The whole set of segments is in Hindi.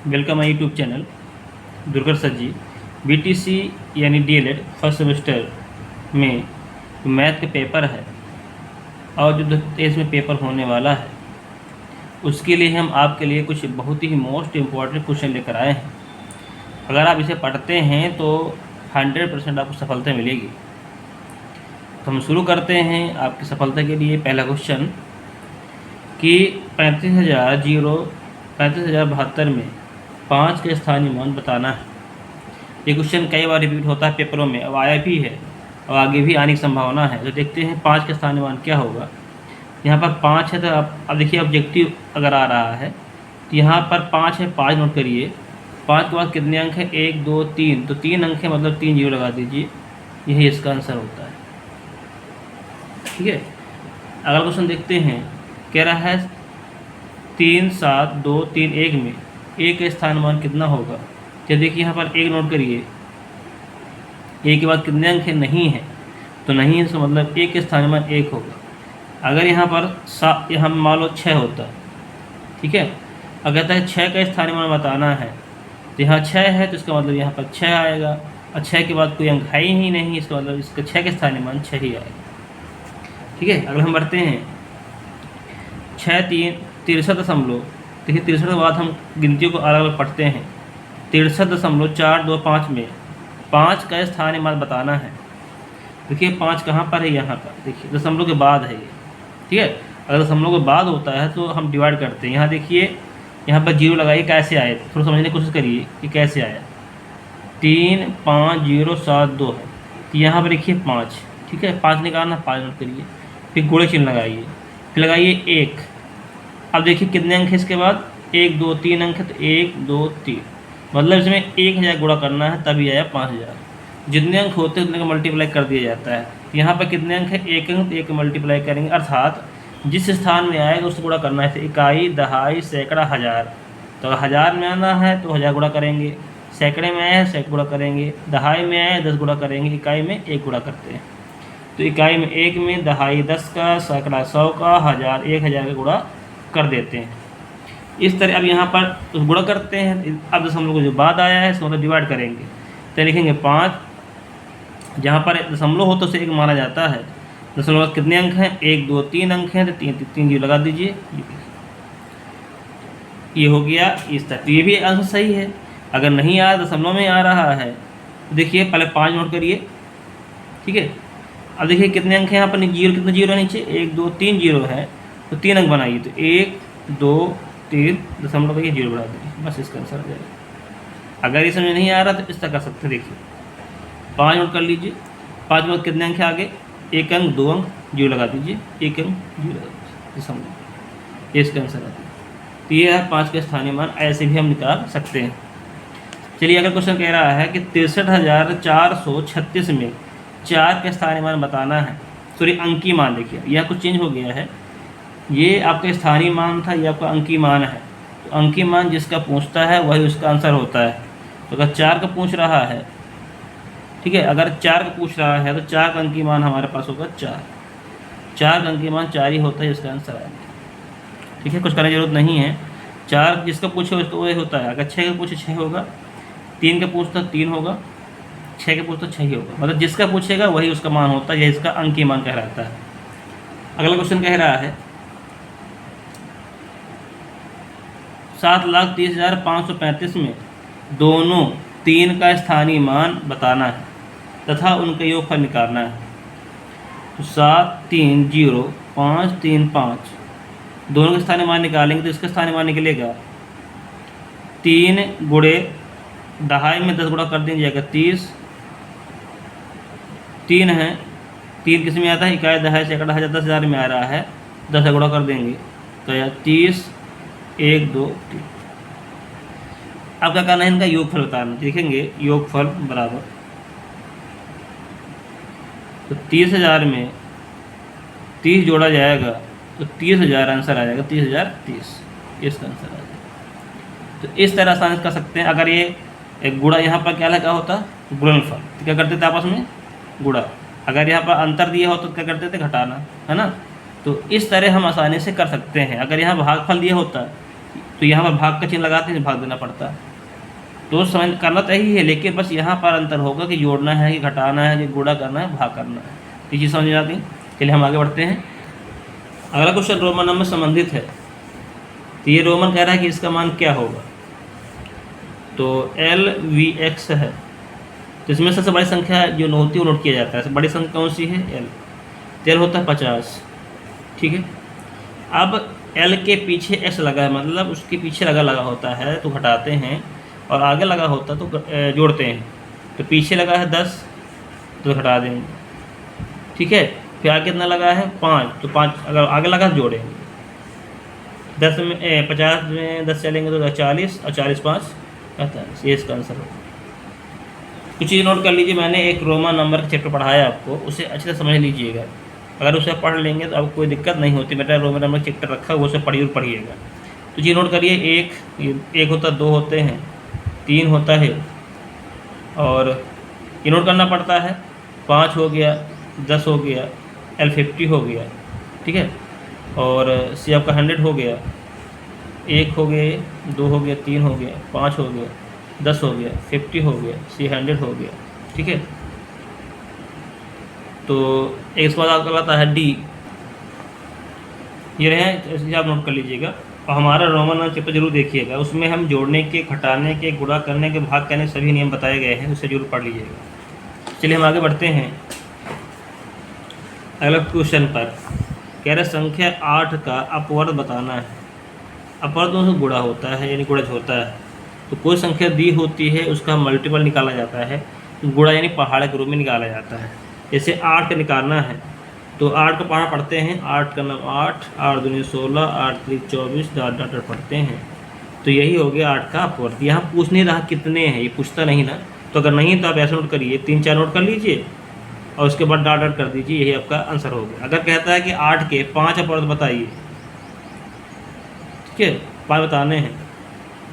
Welcome my YouTube channel Durga sir ji. BTC यानी डीएलएड फर्स्ट सेमेस्टर में जो मैथ के पेपर है और जो 23 में पेपर होने वाला है उसके लिए हम आपके लिए कुछ बहुत ही मोस्ट इम्पॉर्टेंट क्वेश्चन लेकर आए हैं। अगर आप इसे पढ़ते हैं तो 100% आपको सफलता मिलेगी। तो हम शुरू करते हैं आपकी सफलता के लिए। पहला क्वेश्चन कि 35,072 में 5 के स्थानीय मान बताना है। ये क्वेश्चन कई बार रिपीट होता है पेपरों में, अब आया भी है और आगे भी आने की संभावना है। तो देखते हैं 5 के स्थानीय मान क्या होगा। यहाँ पर 5 है तो अब देखिए ऑब्जेक्टिव अगर आ रहा है तो यहाँ पर 5 है, 5 नोट करिए। 5 के बाद कितने अंक हैं? 1 2 3, तो 3 अंक है मतलब 3 जीरो लगा दीजिए, यही इसका आंसर होता है। ठीक है, अगला क्वेश्चन देखते हैं। कह रहा है 3 7 2 3 1 में 1 का स्थान मान कितना होगा। तो देखिए यहाँ पर 1 नोट करिए, 1 के बाद कितने अंक हैं? नहीं है, तो नहीं है इसका मतलब 1 के स्थान मान 1 होगा। अगर यहाँ पर हम मान लो 6 होता, ठीक है, अगर कहता है 6 का स्थानीय मान बताना है तो यहाँ 6 है तो इसका मतलब यहाँ पर 6 आएगा, और 6 के बाद कोई अंक है ही नहीं, इसका मतलब इसका 6 के स्थानीय मान 6 ही आएगा। ठीक है, अगर हम बढ़ते हैं 6 3 63 देखिए 63 के बाद हम गिनतियों को अलग अलग पढ़ते हैं। 63.425 में 5 का स्थानीय मान बताना है। देखिए 5 कहाँ पर है? यहाँ पर देखिए दशमलव के बाद है ये। ठीक है, अगर दशमलव के बाद होता है तो हम डिवाइड करते हैं। यहाँ देखिए यहाँ पर जीरो लगाइए, कैसे आए थोड़ा समझने की कोशिश करिए कि कैसे आया। 3 5 0 7 2 है, तो यहाँ पर देखिए 5, ठीक है, 5 निकालना, 5 नोट करिए, फिर गुणे चिन्ह लगाइए, फिर लगाइए 1। अब देखिए कितने अंक है इसके बाद? 1 2 3 अंक है, तो 1 2 3 मतलब इसमें 1000 गुणा करना है तभी आया 5000। जितने अंक होते हैं उतने का मल्टीप्लाई कर दिया जाता है। तो यहाँ पर कितने अंक है? 1 अंक, तो 1 मल्टीप्लाई करेंगे, अर्थात जिस स्थान में आएगा उससे गुणा करना है। इकाई, दहाई, सैकड़ा, हज़ार। तो अगर 1000 में आना है तो 1000 गुणा करेंगे, सैकड़े में आया है 100 गुणा करेंगे, दहाई में आया है 10 गुणा करेंगे, इकाई में 1 गुणा करते हैं। तो इकाई में 1 में, दहाई 10 का, सैकड़ा 100 का, हज़ार 1000 का गुणा कर देते हैं। इस तरह अब यहाँ पर गुणा करते हैं। अब दशमलव को जो बाद आया है इसको मतलब डिवाइड करेंगे, तो लिखेंगे 5, जहाँ पर दशमलव हो तो उसे 1 माना जाता है। दशमलव में कितने अंक हैं? 1 2 3 अंक हैं, तो 3 जीरो लगा दीजिए, ये हो गया इस तरह। तो ये भी आंसर सही है। अगर नहीं आ दशमलव में आ रहा है तो देखिए पहले 5 नोट करिए, ठीक है। अब देखिए कितने अंक हैं यहाँ पर? जीरो, कितने जीरो है नीचे? 1 2 3 जीरो है, तो 3 अंक बनाइए, तो 1 2 3 दशमलव देखिए जीरो बढ़ा दीजिए, बस इसका आंसर आ जाएगा। अगर ये समझ नहीं आ रहा तो इस तरह कर सकते हैं। देखिए 5 नोट कर लीजिए, 5 में कितने अंक है आगे? 1 अंक, 2 अंक, जीरो लगा दीजिए, 1 अंक जीरो लगा दीजिए, दशमलव, ये इसका आंसर आता है। तो ये है 5 के स्थानीय मान, ऐसे भी हम निकाल सकते हैं। चलिए अगर क्वेश्चन कह रहा है कि 63,436 में 4 के स्थानीय मान बताना है। सॉरी, अंकीय मान। देखिए यह कुछ चेंज हो गया है, ये आपका स्थानीय मान था, ये आपका अंकीय मान है। तो अंकीय मान जिसका पूछता है वही उसका आंसर होता है। तो अगर 4 का पूछ रहा है, ठीक है, अगर 4 का पूछ रहा है तो 4 का अंकीय मान हमारे पास होगा 4 का अंकीय मान 4 ही होता है, इसका आंसर आएगा। ठीक है, कुछ करने की जरूरत नहीं है। 4 जिसका पूछे उसका वही होता है। अगर 6 का पूछे 6 होगा, 3 का पूछता 3 होगा, 6 का पूछता 6 ही होगा, मतलब जिसका पूछेगा वही उसका मान होता है, यह इसका अंकीय मान कहलाता है। अगला क्वेश्चन कह रहा है 7,30,535 में दोनों 3 का स्थानीय मान बताना है तथा उनका योगफल निकालना है। तो 7 3 0 5 3 5 दोनों के स्थानीय मान निकालेंगे तो इसका स्थानीय मान निकलेगा 3 गुणे दहाई में 10 गुणा कर देंगे, जाएगा 30। 3 है, 3 किस में आता है? इकाई, दहाई, सैकड़ा, हज़ार, 10,000 में आ रहा है, 10 का गुणा कर देंगे तो यह 30 1 2 3। अब क्या करना है? इनका योगफल बताना। देखेंगे योगफल बराबर, तो 30,000 में 30 जोड़ा जाएगा तो 30,000 आंसर आ जाएगा, 30,030 इसका आंसर आ जाएगा। तो इस तरह आसानी कर सकते हैं। अगर ये एक गुणा यहाँ पर क्या लगा होता? गुणनफल, तो क्या करते थे आपस में? गुणा। अगर यहाँ पर अंतर दिया हो तो क्या करते थे? घटाना, है ना। तो इस तरह हम आसानी से कर सकते हैं। अगर यहाँ भागफल दिया होता तो यहाँ पर भाग का चिन्ह लगाते हैं, भाग देना पड़ता है। तो समझ करना तो यही है, लेकिन बस यहाँ पर अंतर होगा कि जोड़ना है कि घटाना है कि गुणा करना है, भाग करना है। तो ये चीज़ समझ आती है। चलिए हम आगे बढ़ते हैं। अगला क्वेश्चन रोमन नंबर संबंधित है। तो ये रोमन कह रहा है कि इसका मान क्या होगा। तो LVX है। तो इसमें सबसे बड़ी संख्या जो होती है वो नोट किया जाता है। सबसे बड़ी संख्या कौन सी है? L। तो L होता है 50, ठीक है। अब L के पीछे X लगा है, मतलब उसके पीछे लगा होता है तो घटाते हैं, और आगे लगा होता है तो जोड़ते हैं। तो पीछे लगा है 10 तो घटा देंगे, ठीक है। फिर आगे कितना लगा है? 5, तो 5 अगर आगे लगा तो जोड़ेंगे। 10 में 50 में 10 चलेंगे तो 40, और 40 5 48। ये इसका आंसर होगा। कुछ चीज़ नोट कर लीजिए, मैंने एक रोमन नंबर का चैप्टर पढ़ाया आपको, उसे अच्छे से समझ लीजिएगा। अगर उसे पढ़ लेंगे तो आपको कोई दिक्कत नहीं होती। बेटा रोमन नंबर चैप्टर रखा है वो उसे पढ़िएगा। तो चीज़ नोट करिए, एक होता, 2 होते हैं, 3 होता है, और ये नोट करना पड़ता है। 5 हो गया, 10 हो गया, L50 हो गया, ठीक है। और C आपका 100 हो गया, 1 हो गए, 2 हो गया, 3 हो गया, 5 हो गया, 10 हो गया, 50 हो गया, C 100 हो गया, ठीक है। तो एक इसके बाद आपका आता है D। ये रहे, इसे आप नोट कर लीजिएगा। और हमारा रोमन चैप्टर जरूर देखिएगा, उसमें हम जोड़ने के, घटाने के, गुणा करने के, भाग करने के सभी नियम बताए गए हैं, उसे जरूर पढ़ लीजिएगा। चलिए हम आगे बढ़ते हैं अगला क्वेश्चन पर। कह रहे संख्या 8 का अपवर्त बताना है। अपवर्त में गुणा होता है, यानी गुणज होता है। तो कोई संख्या दी होती है उसका मल्टीपल निकाला जाता है, गुणा यानी पहाड़ के रूप में निकाला जाता है। जैसे 8 का निकालना है तो 8 का पहाड़ा पढ़ते हैं, 8 का नाम 8, 8 दूनी 16, 8 3 24, डाट पढ़ते हैं। तो यही हो गया 8 का अपवर्त। यहाँ पूछ नहीं रहा कितने हैं, ये पूछता नहीं ना। तो अगर नहीं तो आप ऐसे नोट करिए, 3 4 नोट कर लीजिए और उसके बाद डाट कर दीजिए, यही आपका आंसर हो गया। अगर कहता है कि 8 के 5 अपवर्त बताइए, ठीक है, 5 बताने हैं,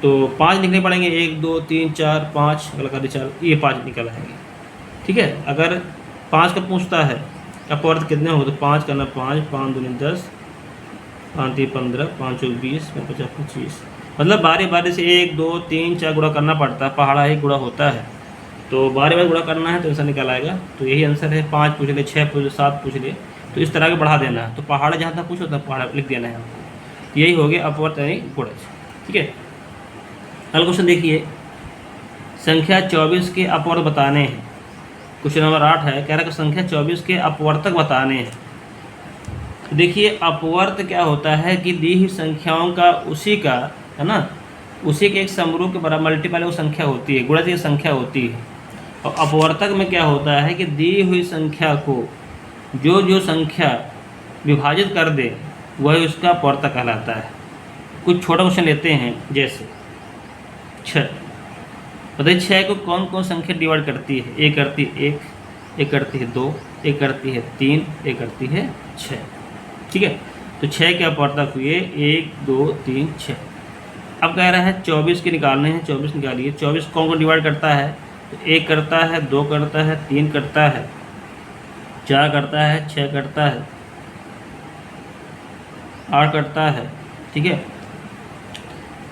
तो 5 लिखने पड़ेंगे। 1 2 3 4 5, अगला कर दीजिए, ये 5 निकल आएंगे, ठीक है। अगर 5 का पूछता है अपवर्त कितने हो, तो 5 करना 5, 5 दूनी 10, 5 3 15, 5 चौक 20, 5 50 25। मतलब बारी बारी से 1 2 3 4 गुणा करना पड़ता है, पहाड़ा ही गुणा होता है। तो बारी बारी गुणा करना है तो आंसर निकल आएगा। तो यही आंसर है। 5 पूछ ले, 6 पूछ ले, 7 पूछ ले, तो इस तरह के बढ़ा देना है। तो पहाड़ा जहाँ तक पूछो तब पहाड़ा लिख देना है आपको। यही हो गया अपवर्त यानी गुणज, ठीक है। अगला क्वेश्चन देखिए, संख्या 24 के अपवर्त बताने हैं। क्वेश्चन नंबर 8 है, कह रहा है कि संख्या 24 के अपवर्तक बताने हैं। देखिए अपवर्त क्या होता है कि दी हुई संख्याओं का उसी का, है ना, उसी के एक समरूप के बराबर मल्टीपल वो संख्या होती है, गुणज की संख्या होती है। और अपवर्तक में क्या होता है कि दी हुई संख्या को जो संख्या विभाजित कर दे वही उसका अपवर्तक कहलाता है। कुछ छोटा क्वेश्चन लेते हैं, जैसे 6। बताइए 6 को कौन कौन संख्या डिवाइड करती है? एक करती है 1, एक करती है 2, एक करती है 3, एक करती है 6, ठीक है। तो 6 के अपवर्तक हुए 1 2 3 6। अब कह रहा है 24 के निकालने हैं, 24 निकालिए। 24 कौन कौन डिवाइड करता है? तो 1 करता है, 2 करता है, 3 करता है, 4 करता है, 6 करता है, 8 करता है, ठीक है,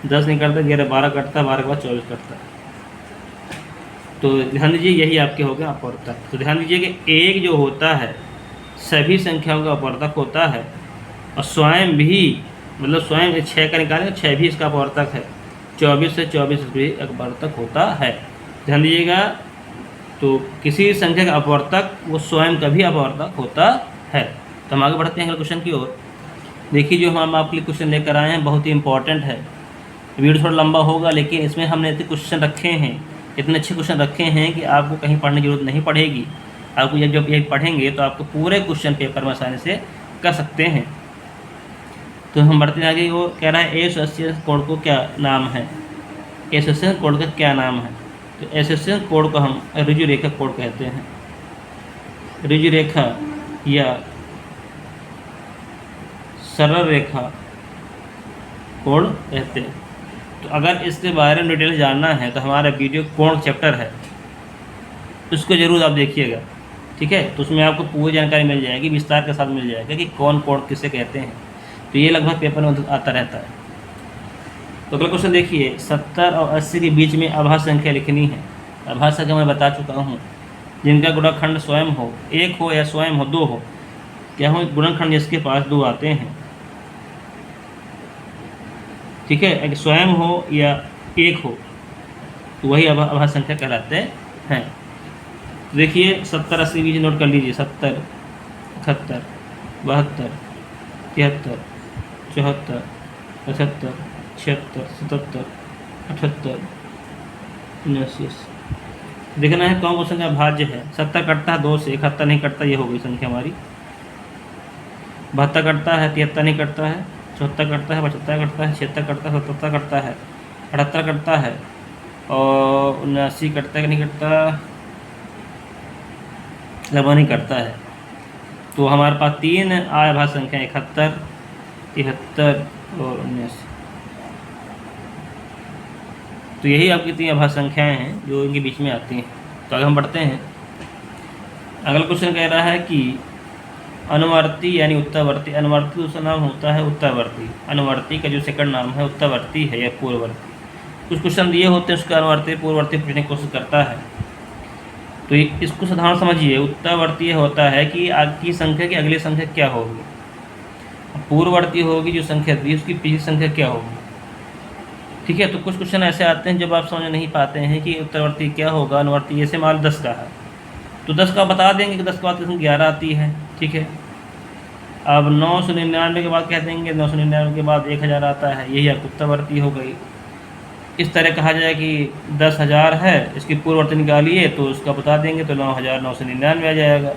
10 नहीं करता, 11 12 करता है, 12 के बाद 24 करता है। तो ध्यान दीजिए यही आपके हो गए अपवर्तक। तो ध्यान दीजिए कि 1 जो होता है सभी संख्याओं का अपवर्तक होता है, और स्वयं भी, मतलब स्वयं 6 का निकालें तो 6 भी इसका अपवर्तक है। 24 से 24 भी अपवर्तक होता है, ध्यान दीजिएगा। तो किसी संख्या का अपवर्तक वो स्वयं का भी अपवर्तक होता है। तो हम आगे बढ़ते हैं अगले क्वेश्चन की ओर। देखिए जो हम आपके लिए क्वेश्चन लेकर आए हैं बहुत ही इंपॉर्टेंट है। वीडियो थोड़ा लंबा होगा लेकिन इसमें हमने इतने क्वेश्चन रखे हैं, इतने अच्छे क्वेश्चन रखे हैं कि आपको कहीं पढ़ने की जरूरत नहीं पड़ेगी। आपको जब ये पढ़ेंगे तो आपको पूरे क्वेश्चन पेपर में आसानी से कर सकते हैं। तो हम बढ़ते हैं आगे। वो कह रहा है एसोसिएशन कोड को क्या नाम है? एसोसिएशन कोड का क्या नाम है? तो एसोसिएशन कोड को हम ऋजु रेखा कोड कहते हैं। ऋजु रेखा या सरल रेखा कोड कहते हैं। तो अगर इसके बारे में डिटेल जानना है तो हमारा वीडियो कोड चैप्टर है, उसको ज़रूर आप देखिएगा, ठीक है। तो उसमें आपको पूरी जानकारी मिल जाएगी, विस्तार के साथ मिल जाएगा कि कौन कोड किसे कहते हैं। तो ये लगभग पेपर में आता रहता है। तो अगला क्वेश्चन देखिए, 70 और 80 के बीच में अभाज्य संख्या लिखनी है। अभाज्य संख्या मैं बता चुका हूँ, जिनका गुणनखंड स्वयं हो, एक हो या स्वयं हो, दो हो। क्या हो? गुणनखंड जिसके पास दो आते हैं, ठीक है, एक स्वयं हो या एक हो, तो वही अभाज्य संख्या कहलाते हैं। तो देखिए 70 80 बीच नोट कर लीजिए, 70 71 72 73 74 75 76 77 78 79 80। देखना है कौन संख्या भाज्य है। 70 कटता है 2 से, 71 नहीं कटता, ये हो गई संख्या हमारी। 72 कटता है, 73 नहीं कटता है, 74 कटता है, 75 कटता है, 76 कटता है, 77 कटता है, 78 कटता है, और 79 कटता है कि नहीं कटता, लगभग नहीं कटता है। तो हमारे पास 3 अभाज्य संख्या 71, 73 और 79। तो यही आपकी 3 अभाज्य संख्याएं हैं जो इनके बीच में आती हैं। तो आगे हम बढ़ते हैं। अगला क्वेश्चन कह रहा है कि अनुवर्ती यानी उत्तरवर्ती, अनुवर्ती दूसरा नाम होता है उत्तरवर्ती, अनुवर्ती का जो सेकंड नाम है उत्तरवर्ती है या पूर्ववर्ती। कुछ क्वेश्चन दिए होते हैं उसका अनुवर्ती पूर्ववर्ती पूछने की कोशिश करता है। तो इसको साधारण समझिए, उत्तरवर्ती होता है कि आपकी संख्या की अगली संख्या क्या होगी, पूर्ववर्ती होगी जो संख्या दी उसकी पिछली संख्या क्या होगी, ठीक है। तो कुछ क्वेश्चन ऐसे आते हैं जब आप समझ नहीं पाते हैं कि उत्तरवर्ती क्या होगा, अनुवर्ती। जैसे मान 10 का है तो 10 का बता देंगे कि 10 के बाद 11 आती है, ठीक है। अब 999 के बाद कह देंगे 999 के बाद 1000 आता है, यही आपकी उत्तरवर्ती हो गई। इस तरह कहा जाए कि 10,000 है, इसकी पूर्ववर्ती निकालिए तो उसका बता देंगे तो 9,999 आ जाएगा।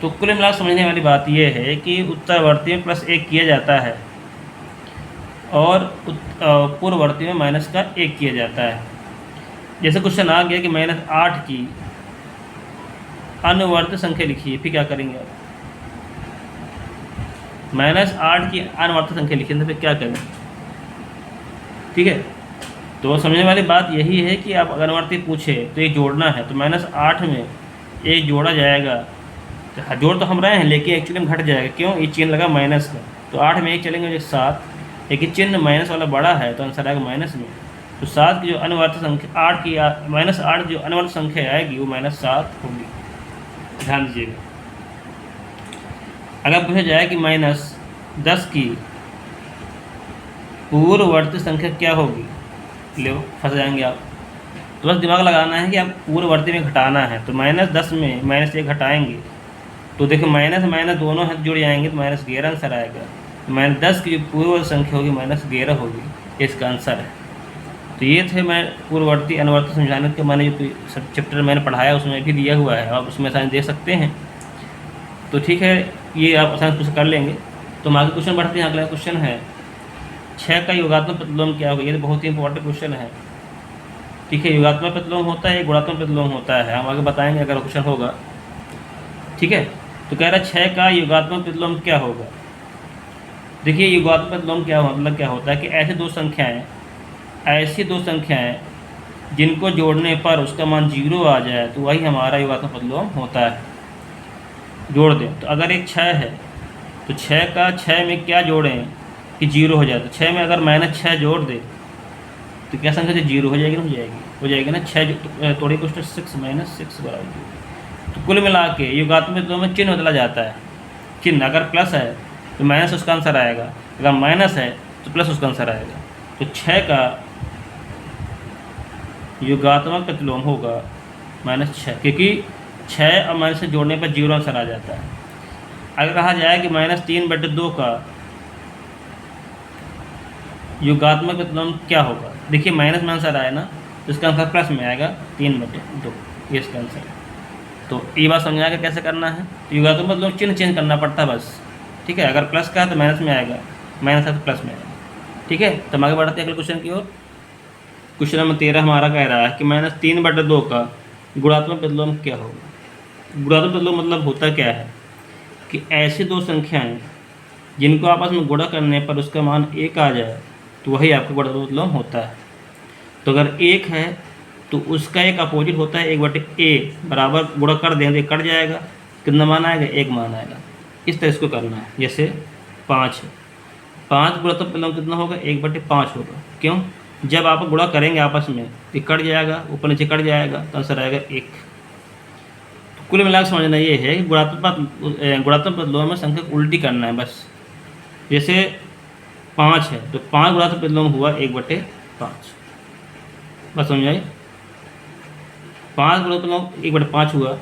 तो कुल मिला समझने वाली बात यह है कि उत्तरवर्ती में +1 किया जाता है और पूर्ववर्ती में -1 किया जाता है। जैसे क्वेश्चन आ गया कि -8 की अनुवर्ती संख्या लिखिए, फिर क्या करेंगे आप? -8 की अनुवर्ती संख्या लिखिए तो फिर क्या करें, ठीक है। तो समझने वाली बात यही है कि आप अनुवर्ती पूछे तो ये जोड़ना है, तो -8 में एक जोड़ा जाएगा, तो जोड़ तो हम रहे हैं लेकिन एक्चुअली में घट जाएगा। क्यों? ये चिन्ह लगा माइनस का, तो 8 में एक चलेंगे 7, लेकिन चिन्ह माइनस वाला बड़ा है तो आंसर आएगा माइनस में। तो 7 की जो अनुवर्ती संख्या 8 की -8 जो अनुवर्ती संख्या आएगी वो -7 होगी, ध्यान दीजिएगा। अगर पूछा जाए कि -10 की पूर्ववर्ती संख्या क्या होगी, लो फंस जाएंगे आप। तो बस दिमाग लगाना है कि आप पूर्ववर्ती में घटाना है, तो -10 में -1 घटाएंगे तो देखो माइनस माइनस दोनों हाथ जुड़ जाएंगे तो -11 आंसर आएगा। -10 की जो पूर्ववर्ती संख्या होगी -11 होगी, इसका आंसर है। तो ये थे मैं पूर्ववर्ती अनुवर्ती समझाने के, मैंने जो सब चैप्टर मैंने पढ़ाया उसमें भी दिया हुआ है, आप उसमें आसानी दे सकते हैं। तो ठीक है, ये आप आसानी से कर लेंगे। तो हम आगे क्वेश्चन बढ़ते हैं। अगला क्वेश्चन है 6 का योगात्मक प्रतिलोम क्या होगा। ये तो बहुत ही इंपॉर्टेंट क्वेश्चन है, ठीक है। योगात्मक प्रतिलोम होता है, गुणात्मक प्रतिलोम होता है, हम आगे बताएंगे अगर क्वेश्चन होगा, ठीक है। तो कह रहा है 6 का योगात्मक प्रतिलोम क्या होगा। देखिए योगात्मक प्रतिलोम क्या मतलब क्या होता है कि ऐसी दो संख्याएं जिनको जोड़ने पर उसका मान 0 आ जाए तो वही हमारा योगात्मक प्रतिलोम होता है। जोड़ दें तो अगर एक 6 है तो 6 का 6 में क्या जोड़ें कि 0 हो जाए, तो 6 में अगर -6 जोड़ दे तो क्या संख्या 0 हो जाएगी ना, हो जाएगी ना। 6 थोड़ी कुछ 6 -6 बराबर। तो कुल मिला के योगात्मक प्रतिलोम में चिन्ह बदला जाता है। चिन्ह अगर प्लस है तो माइनस उसका आंसर आएगा, अगर माइनस है तो प्लस उसका आंसर आएगा। तो 6 का योगात्मक प्रतिलोम होगा -6, क्योंकि 6 और माइनस से जोड़ने पर 0 आंसर आ जाता है। अगर कहा जाए कि -3/2 का योगात्मक प्रतिलोम क्या होगा, देखिए माइनस में आंसर आया ना, तो इसका आंसर प्लस में आएगा 3/2, ये इसका आंसर है। तो ये बात समझ आएगा कैसे करना है। तो योगात्मक प्रतिलोम चिन्ह चेंज करना पड़ता है बस, ठीक है। अगर प्लस का है तो माइनस में आएगा, माइनस है तो प्लस में आएगा, ठीक है। तो हम आगे बढ़ते हैं अगले क्वेश्चन की ओर। क्वेश्चन नंबर 13 हमारा कह रहा है कि -3/2 का गुणात्मक प्रतिलोम क्या होगा। गुणात्मक प्रतिलोम मतलब होता क्या है कि ऐसी दो संख्याएं जिनको आपस में गुणा करने पर उसका मान 1 आ जाए तो वही आपका गुणात्मक प्रतिलोम होता है। तो अगर 1 है तो उसका एक अपोजिट होता है 1/a, बराबर गुणा कर देंगे कट जाएगा, कितना मान आएगा 1 मान आएगा। इस तरह इसको करना है। जैसे 5 है 5 गुणा तो पहले कितना होगा, 1/5 होगा। क्यों? जब आप गुणा करेंगे आपस में ये कट जाएगा, ऊपर नीचे कट जाएगा, तो आंसर आएगा 1। कुल मिलाकर समझना ये है कि गुणात्मक बदलों में संख्या को उल्टी करना है बस। जैसे 5 है तो 5 गुणात्मक बदलों में हुआ 1/5, बस समझ आई। 5 गुणा 1/5 हुआ,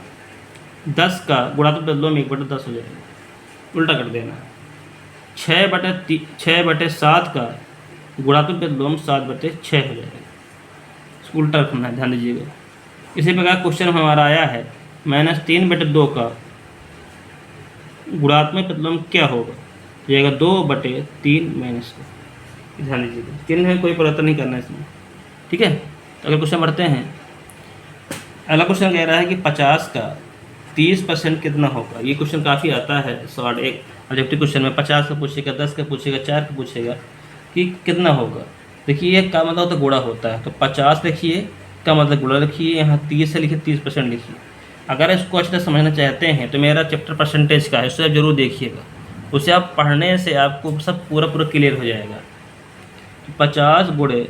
10 का गुणात्मक बदलों में 1/10 हो जाएगा, उल्टा कर देना। 6/7 का गुणात्मक बदलों में 7/6 हो जाएगा, इसको उल्टा रखना है, ध्यान दीजिएगा। इसी प्रकार क्वेश्चन हमारा आया है -3/2 का गुणात्मक बदलों में क्या होगा, जाएगा 2/3 माइनस का। ध्यान दीजिएगा, चिन्ह में कोई परिवर्तन नहीं करना इसमें, ठीक है। तो अगले क्वेश्चन बढ़ते हैं। अगला क्वेश्चन कह रहा है कि 50 का 30% कितना होगा। ये क्वेश्चन काफ़ी आता है शॉर्ट, एक ऑब्जेक्टिव क्वेश्चन में 50 का पूछेगा, 10 का पूछेगा, 4 का पूछेगा कि कितना होगा। देखिए ये का मतलब होता है गुणा होता है, तो 50 लिखिए, का मतलब गुणा लिखिए, यहाँ 30 से लिखिए, 30% लिखिए। अगर इसको अच्छे से समझना चाहते हैं तो मेरा चैप्टर परसेंटेज का है, उसे आप जरूर देखिएगा, उसे आप पढ़ने से आपको सब पूरा क्लियर हो जाएगा। 50 गुणे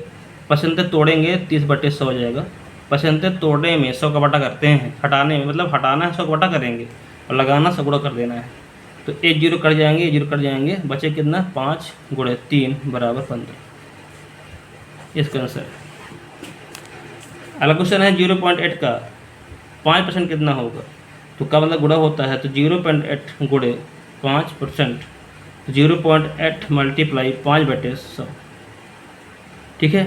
परसेंटेज तोड़ेंगे 30/100 हो जाएगा। परसेंटेज तोड़ने में 100 का बटा करते हैं, हटाने में मतलब हटाना है 100 का बटा करेंगे और लगाना 100 गुणा कर देना है। तो 1 0 कट जाएंगे, 1 0 कट जाएंगे, बचे कितना 5 गुणे 3 = 15, इसका आंसर है। अगला क्वेश्चन है 0.8 का 5% कितना होगा। तो का मतलब गुणा होता है, तो 0.8 गुणे 5%, 0.8 मल्टीप्लाई 5/100, ठीक है।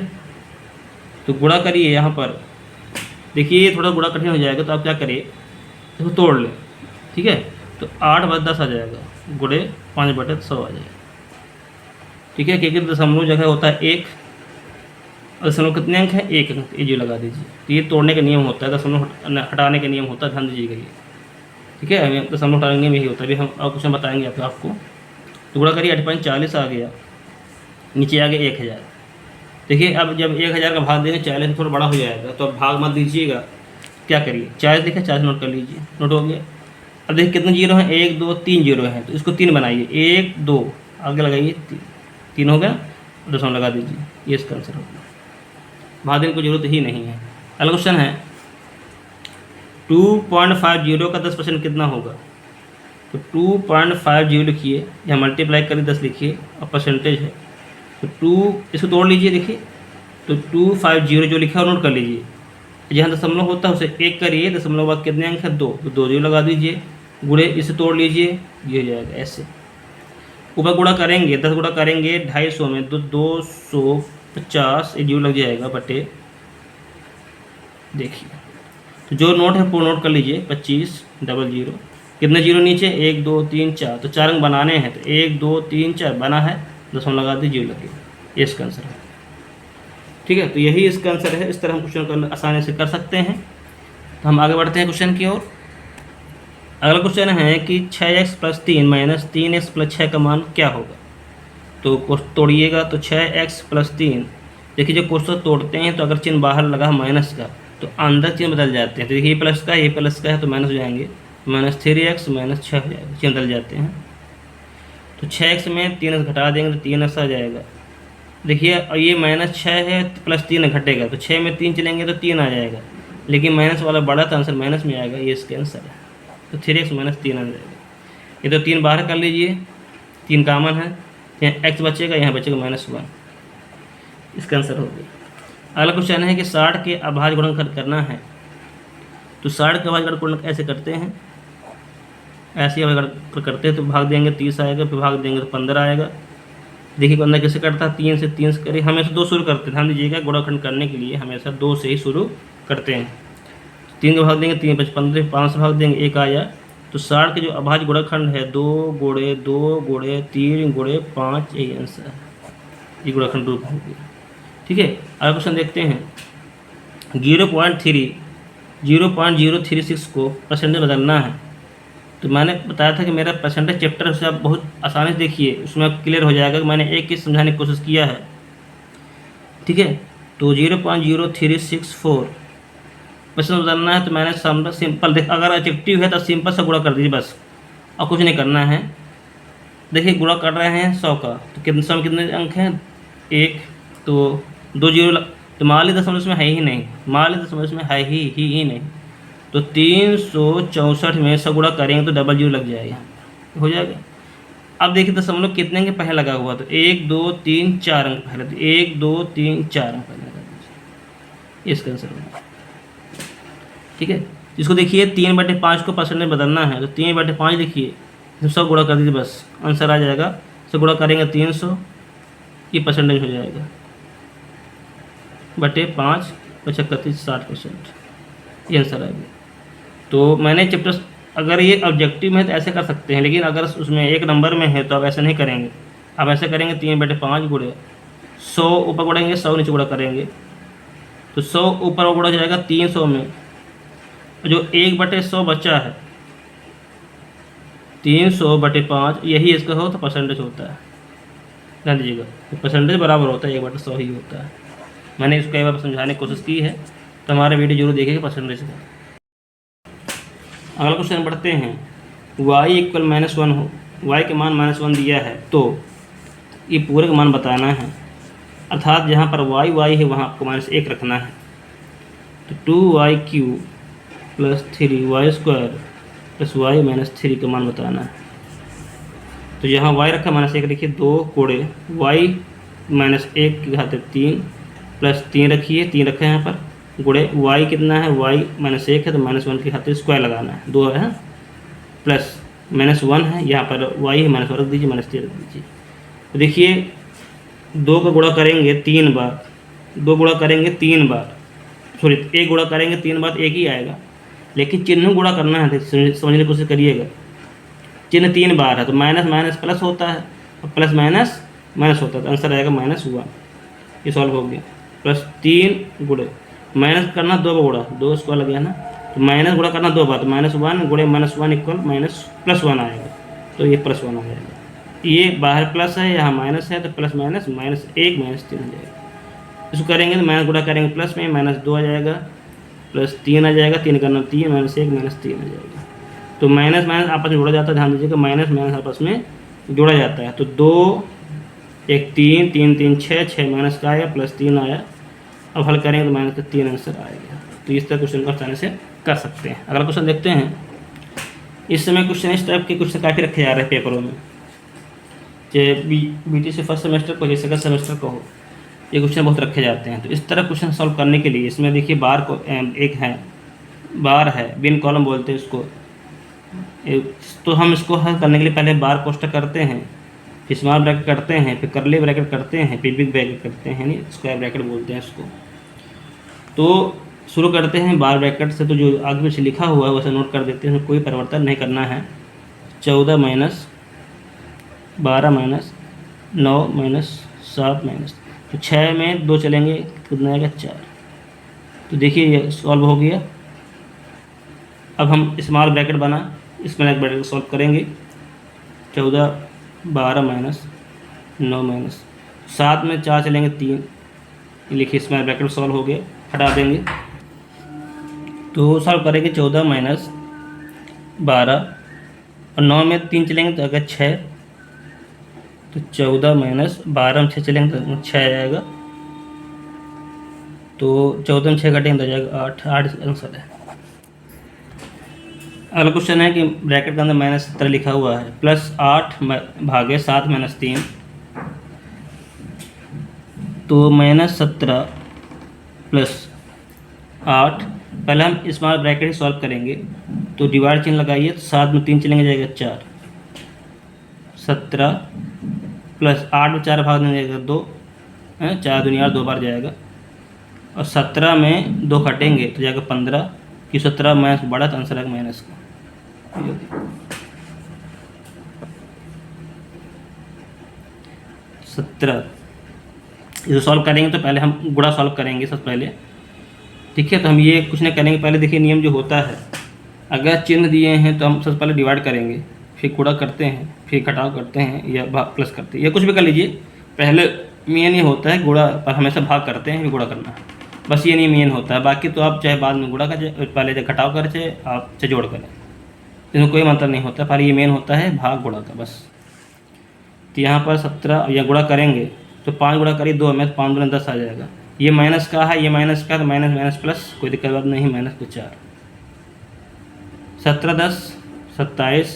तो गुणा करिए, यहाँ पर देखिए ये थोड़ा गुणा कठिन हो जाएगा, तो आप क्या करिए, इसको तोड़ लें, ठीक है। तो 8/10 आ जाएगा, गुणे 5/100 आ जाएगा, ठीक है। क्योंकि दशमलव जगह होता है 1, और दशमलव कितने अंक हैं, 1 अंक, ये जो लगा दीजिए। तो ये तोड़ने का नियम होता है, दशमलव हटाने का नियम होता है, ध्यान दीजिएगा ये, ठीक है। दशमलव हटाने में ही होता है, अभी हम और क्वेश्चन बताएंगे आपको। तो गुणा करिए, 8.40 आ गया, नीचे आ गया 1000। देखिए अब जब 1000 का भाग देंगे 40 थोड़ा बड़ा हो जाएगा, तो अब भाग मत दीजिएगा, क्या करिए 40 लिखा, 40 नोट कर लीजिए, नोट हो गया। अब देखिए कितने जीरो हैं, 1 2 3 जीरो हैं, तो इसको 3 बनाइए, 1 2 आगे लगाइए, 3 हो गया, दशमलव लगा दीजिए, ये इसका आंसर हो गया। भाग देने की जरूरत ही नहीं है। अगला क्वेश्चन है 2.50 का 10% कितना होगा। तो 2.50 लिखिए, यहाँ मल्टीप्लाई करिए 10 लिखिए, और परसेंटेज है तो 2, इसको तोड़ लीजिए। देखिए तो 250 जो लिखा है नोट कर लीजिए, जहाँ दशमलव होता है उसे 1 करिए, दशमलव बाद कितने अंक है 2, तो 2 जीरो लगा दीजिए, गुणे इसे तोड़ लीजिए, ये हो जाएगा ऐसे। ऊपर गुणा करेंगे, 10 गुणा करेंगे 250 में, तो 250 एक जीरो लग जाएगा बटे, देखिए तो जो नोट है वो नोट कर लीजिए, 2500, कितने जीरो नीचे 1 2 3 4, तो 4 अंक बनाने हैं, तो 1 2 3 4 बना है, दशमलव लगा दीजिए, जीरो लगे, ये इसका आंसर है, ठीक है। तो यही इसका आंसर है। इस तरह हम क्वेश्चन को आसानी से कर सकते हैं। तो हम आगे बढ़ते हैं क्वेश्चन की ओर। अगला क्वेश्चन है कि 6x + 3 - 3x + 6 का मान क्या होगा। तो तोड़िएगा, तो 6x + 3, देखिए जब क्वेश्चन तोड़ते हैं तो अगर चिन्ह बाहर लगा माइनस का तो अंदर चिन्ह बदल जाते हैं। तो देखिए ये प्लस का है तो माइनस हो जाएंगे, -3x -6 हो जाएगा, चिन्ह बदल जाते हैं। तो 6x में 3x घटा देंगे तो 3x आ जाएगा। देखिए और ये -6 है प्लस 3 घटेगा, तो 6 में 3 चलेंगे तो 3 आ जाएगा, लेकिन माइनस वाला बड़ा तो आंसर माइनस में आएगा, ये इसका आंसर है। तो 3x - 3 आ जाएगा। ये तो 3 बाहर कर लीजिए, 3 कॉमन है, यहाँ x बचेगा, यहाँ बचेगा -1, इसका आंसर हो गया। अगला क्वेश्चन है कि 60 के अभाज्य गुणनखंड करना है। तो 60 के अभाज्य गुणनखंड ऐसे करते हैं, ऐसे अगर करते हैं तो भाग देंगे 30 आएगा, फिर भाग देंगे तो 15 आएगा। देखिए 15 कैसे करता है, 3 से 3 करिए, हमेशा 2 शुरू करते हैं, ध्यान दीजिएगा, गुणनखंड करने के लिए हमेशा 2 से ही शुरू करते हैं। 3 का भाग देंगे 3 5 15, 5 से भाग देंगे 1 आया। तो 60 के जो अभाज्य गुणनखंड है 2 गुणे 2 गुणे 3 गुणे 5, यही आंसर है, ये गुणनखंड रूप हो गया, ठीक है। अगला क्वेश्चन देखते हैं 0.036 को परसेंटेज बदलना है। तो मैंने बताया था कि मेरा परसेंटेज चैप्टर से आप बहुत आसानी से देखिए, उसमें आप क्लियर हो जाएगा कि मैंने एक ही समझाने की कोशिश किया है, ठीक है। तो 0.0364 परसेंट बदलना है, तो मैंने सिंपल देख, अगर एडजेक्टिव है तो सिंपल से गुणा कर दीजिए बस, और कुछ नहीं करना है। देखिए गुणा कर रहे हैं 100 का, तो कितने 100 में कितने अंक हैं, 1, तो 2 जीरो तो मान ली दशमलव इसमें है ही नहीं, मान ली दशमलव इसमें है ही नहीं, तो 364 में 100 गुणा करेंगे तो डबल जीरो लग जाएगा, यहाँ हो जाएगा। अब देखिए दशमलव कितने के पहले लगा हुआ, तो 1 2 3 4 अंक पहले, तो 1 2 3 4 अंक पहले लगा दीजिए, इसका आंसर होगा। ठीक है, इसको देखिए 3/5 को परसेंट में बदलना है, तो 3/5 देखिए, 100 गुणा कर दीजिए, बस आंसर आ जाएगा। 100 गुणा करेंगे 300, ये परसेंटेज हो जाएगा, बटे 5 55 60%, ये आंसर आ गया। तो मैंने चैप्टर, अगर ये ऑब्जेक्टिव में है तो ऐसे कर सकते हैं, लेकिन अगर उसमें एक नंबर में है तो आप ऐसे नहीं करेंगे, आप ऐसे करेंगे 3/5 गुणे 100 ऊपर गुड़ेंगे 100 नीचे गुणा करेंगे, तो 100 ऊपर गुणा जाएगा 300 में, जो 1/100 बचा है 300/5 यही इसका हो तो परसेंटेज होता है, ध्यान दीजिएगा, तो परसेंटेज बराबर होता है 1/100 ही होता है। मैंने इसको कई बार समझाने की कोशिश की है, तो हमारे वीडियो जरूर देखिएगा परसेंटेज का। अगला क्वेश्चन पढ़ते हैं, y = -1 हो, y के मान -1 दिया है, तो ये पूरे का मान बताना है, अर्थात जहाँ पर y है वहाँ आपको -1 रखना है, तो 2y³ + 3y² + y - 3 का मान बताना है। तो यहाँ y रखा -1 लिखिए, 2 कोड़े y -1 की घात 3 प्लस 3 रखिए, 3 रखा है यहाँ पर, गुणे y कितना है, y -1 है तो -1 की खातिर स्क्वायर लगाना है, 2 है, प्लस -1 है, यहाँ पर y है -1 रख दीजिए, -3 रख दीजिए। तो देखिए 2 का गुणा करेंगे 3 बार, 2 गुणा करेंगे 3 बार, सॉरी 1 गुणा करेंगे 3 बार 1 ही आएगा, लेकिन चिन्ह गुणा करना है, समझने की कोशिश करिएगा। चिन्ह 3 बार है तो माइनस माइनस प्लस होता है, और प्लस माइनस माइनस होता है, तो आंसर आएगा -1, ये सॉल्व हो गया। प्लस 3 गुणे माइनस करना 2 का गुणा, 2 स्क्वायर लग गया ना, तो माइनस गुणा करना 2 बार, तो -1 गुणे -1 इक्वल +1 आएगा, तो ये +1 आ जाएगा। ये बाहर प्लस है यहाँ माइनस है, तो प्लस माइनस -1 -3 आ जाएगा। इसको करेंगे तो माइनस गुणा करेंगे प्लस में, -2 आ जाएगा, +3 आ जाएगा, 3 करना 3 -1 -3 आ जाएगा। तो माइनस माइनस आपस में जोड़ा जाता है, ध्यान दीजिएगा, माइनस माइनस आपस में जोड़ा जाता है, तो 2 1 3 3 3 6 6 माइनस का आया, +3 आया, अब हल करेंगे तो माइनस का 3 आंसर आएगा। तो इस तरह क्वेश्चन को आसानी से कर सकते हैं। अगला क्वेश्चन देखते हैं। इस समय क्वेश्चन इस टाइप के क्वेश्चन काफ़ी रखे जा रहे हैं पेपरों में, चाहे BTC फर्स्ट सेमेस्टर को, जैसे सेकंड सेमेस्टर को हो, ये क्वेश्चन बहुत रखे जाते हैं। तो इस तरह क्वेश्चन सॉल्व करने के लिए इसमें देखिए बार को एक है, बार है, बिन कॉलम बोलते हैं इसको, तो हम इसको हल करने के लिए पहले बार कोष्टक करते हैं, फिर स्मॉल ब्रैकेट करते हैं, फिर करली ब्रैकेट करते हैं, फिर बिग ब्रैकेट करते हैं, नहीं स्क्वायर ब्रैकेट बोलते हैं इसको। तो शुरू करते हैं बार ब्रैकेट से, तो जो आगे पीछे लिखा हुआ है वैसे नोट कर देते हैं, कोई परिवर्तन नहीं करना है। 14 - 12 - 9 - 7 तो 6 में 2 चलेंगे, कितना आएगा 4। तो देखिए ये सॉल्व हो गया। अब हम स्मॉल ब्रैकेट बना, स्मॉल ब्रैकेट सॉल्व करेंगे। 14 - 12 - 9 - 7 में 4 चलेंगे 3, लिखिए स्मॉल ब्रैकेट सॉल्व हो गया, हटा देंगे। तो सॉल्व करेंगे 14 - 12 और 9 में 3 चलेंगे तो अगर 6, तो 14 - 12 में 6 चलेंगे तो 6 आ जाएगा, तो 14 में 6 घटेंगे तो जाएगा 8, 8 आंसर है। अगला क्वेश्चन है कि ब्रैकेट के अंदर -17 लिखा हुआ है, +8 भागे 7 - 3, तो -17 + 8, पहले हम स्मॉल ब्रैकेट ही सॉल्व करेंगे, तो डिवाइड चिन्ह लगाइए, तो 7 में 3 चलेंगे जाएगा 4, 17 + 8 में 4 भाग देंगे जाएगा 2, 4 दूनी 2 बार जाएगा, और 17 में 2 घटेंगे तो जाएगा 15, कि 17 माइनस बड़ा तो आंसर आएगा माइनस का। 17 इसे सॉल्व करेंगे तो पहले हम गुणा सॉल्व करेंगे सबसे पहले, ठीक है। तो हम ये कुछ नहीं करेंगे, पहले देखिए नियम जो होता है, अगर चिन्ह दिए हैं तो हम सबसे पहले डिवाइड करेंगे, फिर गुणा करते हैं, फिर घटाव करते हैं, या भाग प्लस करते हैं, या कुछ भी कर लीजिए। पहले मेन ये होता है गुणा पर हमेशा भाग करते हैं, फिर गुणा करना, बस ये नहीं मेन होता है। बाकी तो आप चाहे बाद में गुणा कर, पहले जब घटाव कर, चाहे आप चाहे जोड़ करें, इसमें कोई मतलब नहीं होता, पर ये मेन होता है भाग गुणा का बस। तो यहाँ पर 17 या गुणा करेंगे तो 5 गुणा करिए 2 में, तो 5 दूनी 10 आ जाएगा। ये माइनस का है, ये माइनस का, तो माइनस माइनस प्लस, कोई दिक्कत बात नहीं, माइनस को 4, 17 10 27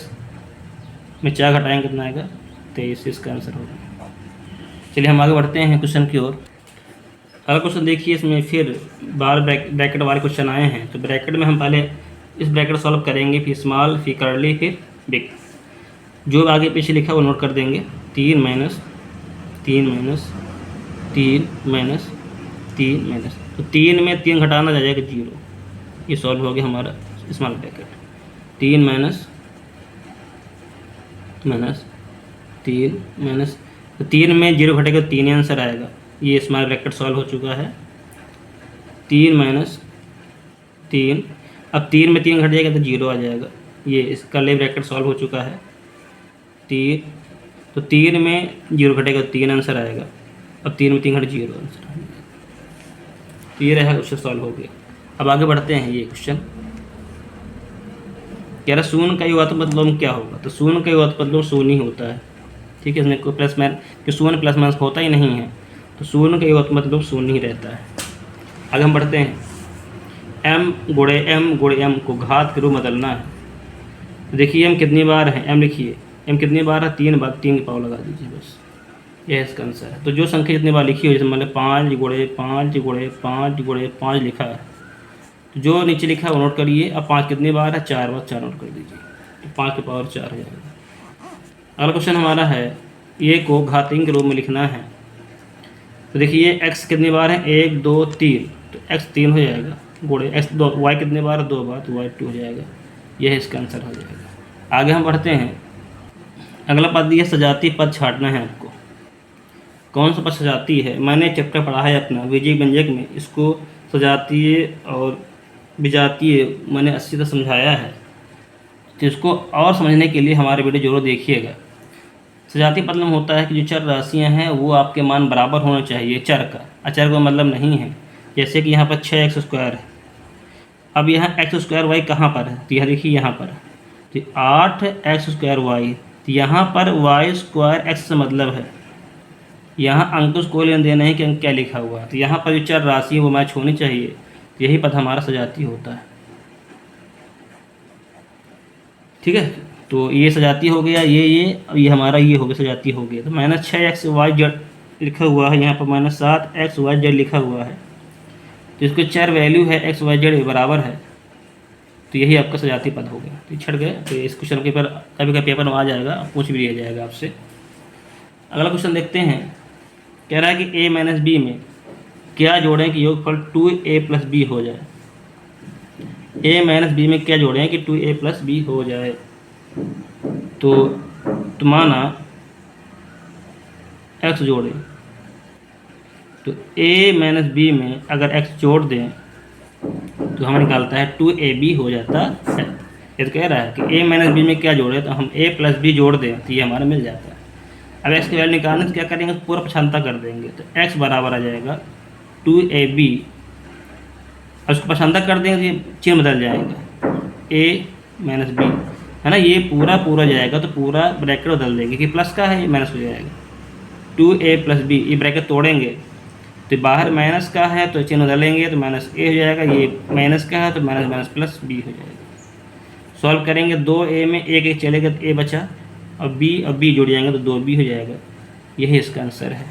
में 4 घटाएंगे कितना आएगा 23, इसका आंसर होगा। चलिए हम आगे बढ़ते हैं क्वेश्चन की ओर। अगला क्वेश्चन देखिए, इसमें फिर बार ब्रैकेट वाले क्वेश्चन आए हैं। तो ब्रैकेट में हम पहले इस ब्रैकेट सॉल्व करेंगे, फिर स्मॉल, फिर कर्ली, फिर बिग। जो आगे पीछे लिखा है वो नोट कर देंगे। 3 माइनस 3 माइनस 3 माइनस 3 माइनस, तो 3 में 3 घटाना जाएगा 0। ये सॉल्व हो गया हमारा small bracket. 3 minus minus 3 minus, तो 3 में 0 घटेगा 3 ही आंसर आएगा। ये स्मॉल ब्रैकेट सॉल्व हो चुका है। 3 माइनस 3, अब 3 में 3 घट जाएगा तो 0 आ जाएगा। ये इसका ले ब्रैकेट सॉल्व हो चुका है। 3, तो 3 में 0 घटेगा तो 3 आंसर आएगा। अब 3 में 3 घट 0 आंसर आएगा। तो ये रहा क्वेश्चन सॉल्व हो गया। अब आगे बढ़ते हैं। ये क्वेश्चन कह रहा शून्य का युगात्मक मतलब क्या होगा। तो शून्य का युगात्मक मतलब शून्य ही होता है। ठीक है, इसमें कोई प्लस माइनस, कि शून्य प्लस माइनस होता ही नहीं है, तो शून्य का युगात्मक मतलब शून्य ही रहता है। आगे हम बढ़ते हैं। m गुणे m को घात के रूप में बदलना है। देखिए m कितनी बार है, m लिखिए m कितनी बार है, 3 बार, 3 की पावर लगा दीजिए बस, यह इसका आंसर है। तो जो संख्या जितनी बार लिखी हो, जैसे मान लो 5 गुणे 5 गुणे 5 गुणे 5 लिखा है, तो जो नीचे लिखा है वो नोट करिए। अब 5 कितनी बार है, 4 बार, 4 नोट कर दीजिए, तो 5 की पावर 4 हो जाएगा। अगला क्वेश्चन हमारा है, ये को घातीय के रूप में लिखना है। तो देखिए x कितनी बार है, 1 2 3, तो x 3 हो जाएगा, गुणे x 2, y कितनी बार है, 2 बार, तो y 2 हो जाएगा। यह इसका आंसर हो जाएगा। आगे हम बढ़ते हैं। अगला पद दिया सजातीय पद छांटना है आपको। कौन सा पद सजातीय है, मैंने चैप्टर पढ़ा है अपना विजय व्यंजक में, इसको सजातीय और विजातीय मैंने अच्छी तरह समझाया है। तो इसको और समझने के लिए हमारे वीडियो जरूर देखिएगा। सजातीय पद में होता है कि जो चर राशियां हैं वो आपके मान बराबर होना चाहिए चर का, अचर का मतलब नहीं है। जैसे कि यहाँ पर 6x² है, अब यहाँ x² y कहाँ पर है, तो यह देखिए यहाँ पर है, तो 8x² y, तो यहाँ पर y² x से मतलब है, यहाँ अंक को लेन देना है कि अंक क्या लिखा हुआ है। तो यहाँ पर जो चर राशि है वो मैच होनी चाहिए, तो यही पद हमारा सजातीय होता है। ठीक है, तो ये सजातीय हो गया, ये हमारा ये हो गया सजातीय हो गया। तो -6xyz लिखा हुआ है, यहाँ पर -7xyz लिखा हुआ है, तो इसको चर वैल्यू है xyz बराबर है, तो यही आपका सजातीय पद हो गया। तो छट गए। तो इस क्वेश्चन के पर कभी का पेपर में आ जाएगा, पूछ भी लिया जाएगा आपसे। अगला क्वेश्चन देखते हैं। कह रहा है कि a - b में क्या जोड़ें कि योगफल 2a + b हो जाए। a - b में क्या जोड़ें कि 2a + b हो जाए। तो माना x जोड़ें, तो a - b में अगर x जोड़ दें तो हमें निकालता है 2ab हो जाता है। ये तो कह रहा है कि a - b में क्या जोड़े, तो हम a + b जोड़ दें तो ये हमारा मिल जाता है। अब x की वैल्यू निकालने तो क्या करेंगे, पूरा पछानता कर देंगे, तो x बराबर आ जाएगा 2ab। अब उसको पछानता कर देंगे तो ये चिन्ह बदल जाएगा, a - b है ना, ये पूरा जाएगा, तो पूरा ब्रैकेट बदल देंगे कि प्लस का है, ये माइनस हो जाएगा। 2a + b, ये ब्रैकेट तोड़ेंगे तो बाहर माइनस का है तो चिन्ह बदलेंगे, तो -a हो जाएगा, ये माइनस का है तो माइनस प्लस b हो जाएगा। सॉल्व करेंगे, 2a में 1 1 चलेगा तो a बचा, और b जुड़ जाएंगे तो 2b हो जाएगा। यही इसका आंसर है।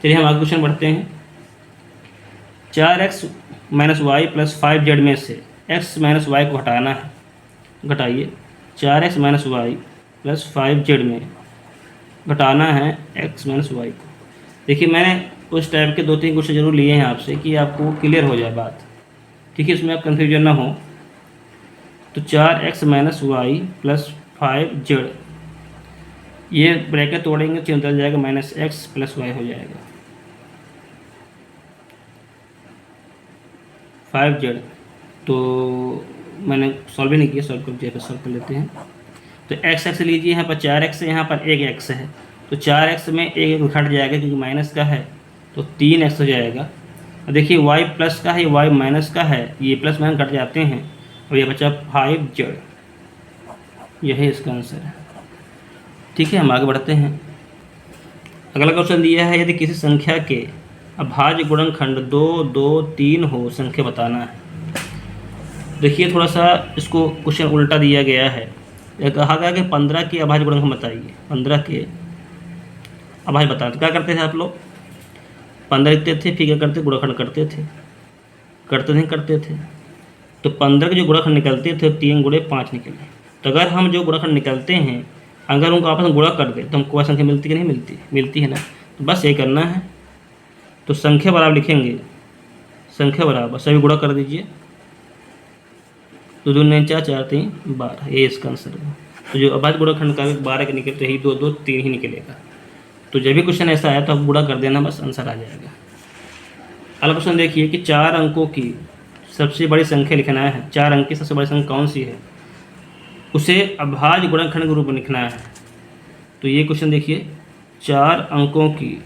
चलिए हम आगे क्वेश्चन बढ़ते हैं। 4x - y + 5z में से x - y को हटाना है। घटाइए, 4x - y + 5z में घटाना है x - y को। देखिए मैंने उस टाइप के 2-3 क्वेश्चन जरूर लिए हैं आपसे कि आपको क्लियर हो जाए बात। ठीक है, इसमें आप कन्फ्यूजन ना हो। तो 4x - y + 5z, ये ब्रैकेट तोड़ेंगे चिन्ह बदल जाएगा, -x + y हो जाएगा। 5z, तो मैंने सॉल्व ही नहीं किया, सॉल्व कर लेते हैं। तो x लीजिए, यहाँ पर 4x है, यहाँ पर 1x है, तो 4x में 1 घट जाएगा क्योंकि माइनस का है, तो 3x हो जाएगा। और देखिए y प्लस का है, y माइनस का है, ये प्लस माइनस घट जाते हैं, और ये बचा 5z। यही इसका आंसर है। ठीक है, हम आगे बढ़ते हैं। अगला क्वेश्चन दिया है, यदि किसी संख्या के अभाज्य गुणनखंड 2, 2, 3 हो, संख्या बताना है। देखिए थोड़ा सा इसको क्वेश्चन उल्टा दिया गया है। यह कहा गया कि 15 के अभाज्य गुणनखंड बताइए, 15 के अभाज्य बताना। तो क्या करते थे आप लोग, 15 लिखते थे, फिर क्या करते, गुणनखंड करते थे, करते नहीं करते थे। तो 15 के जो गुणनखंड निकलते थे 3 गुणे 5 निकले। तो अगर हम जो गुणनखंड निकलते हैं अगर उनको आपस में गुणा कर दे तो हमको वह संख्या मिलती कि नहीं मिलती, मिलती है ना। तो बस ये करना है। तो संख्या बराबर लिखेंगे, संख्या बराबर सभी गुणा कर दीजिए। तो 2 9 4 4 3 12, ये इसका आंसर है। तो जो अभाज्य गुणनखंड का 12 के निकले तो यही 2 2 3 ही निकलेगा। तो जब भी क्वेश्चन ऐसा आया तो आप गुणा कर देना, बस आंसर आ जाएगा। अगला क्वेश्चन देखिए कि 4 अंकों की सबसे बड़ी संख्या लिखना है। 4 अंक की सबसे बड़ी संख्या कौन सी है, उसे अभाज्य गुणनखंड के रूप में लिखना है। तो ये क्वेश्चन देखिए, 4 अंकों की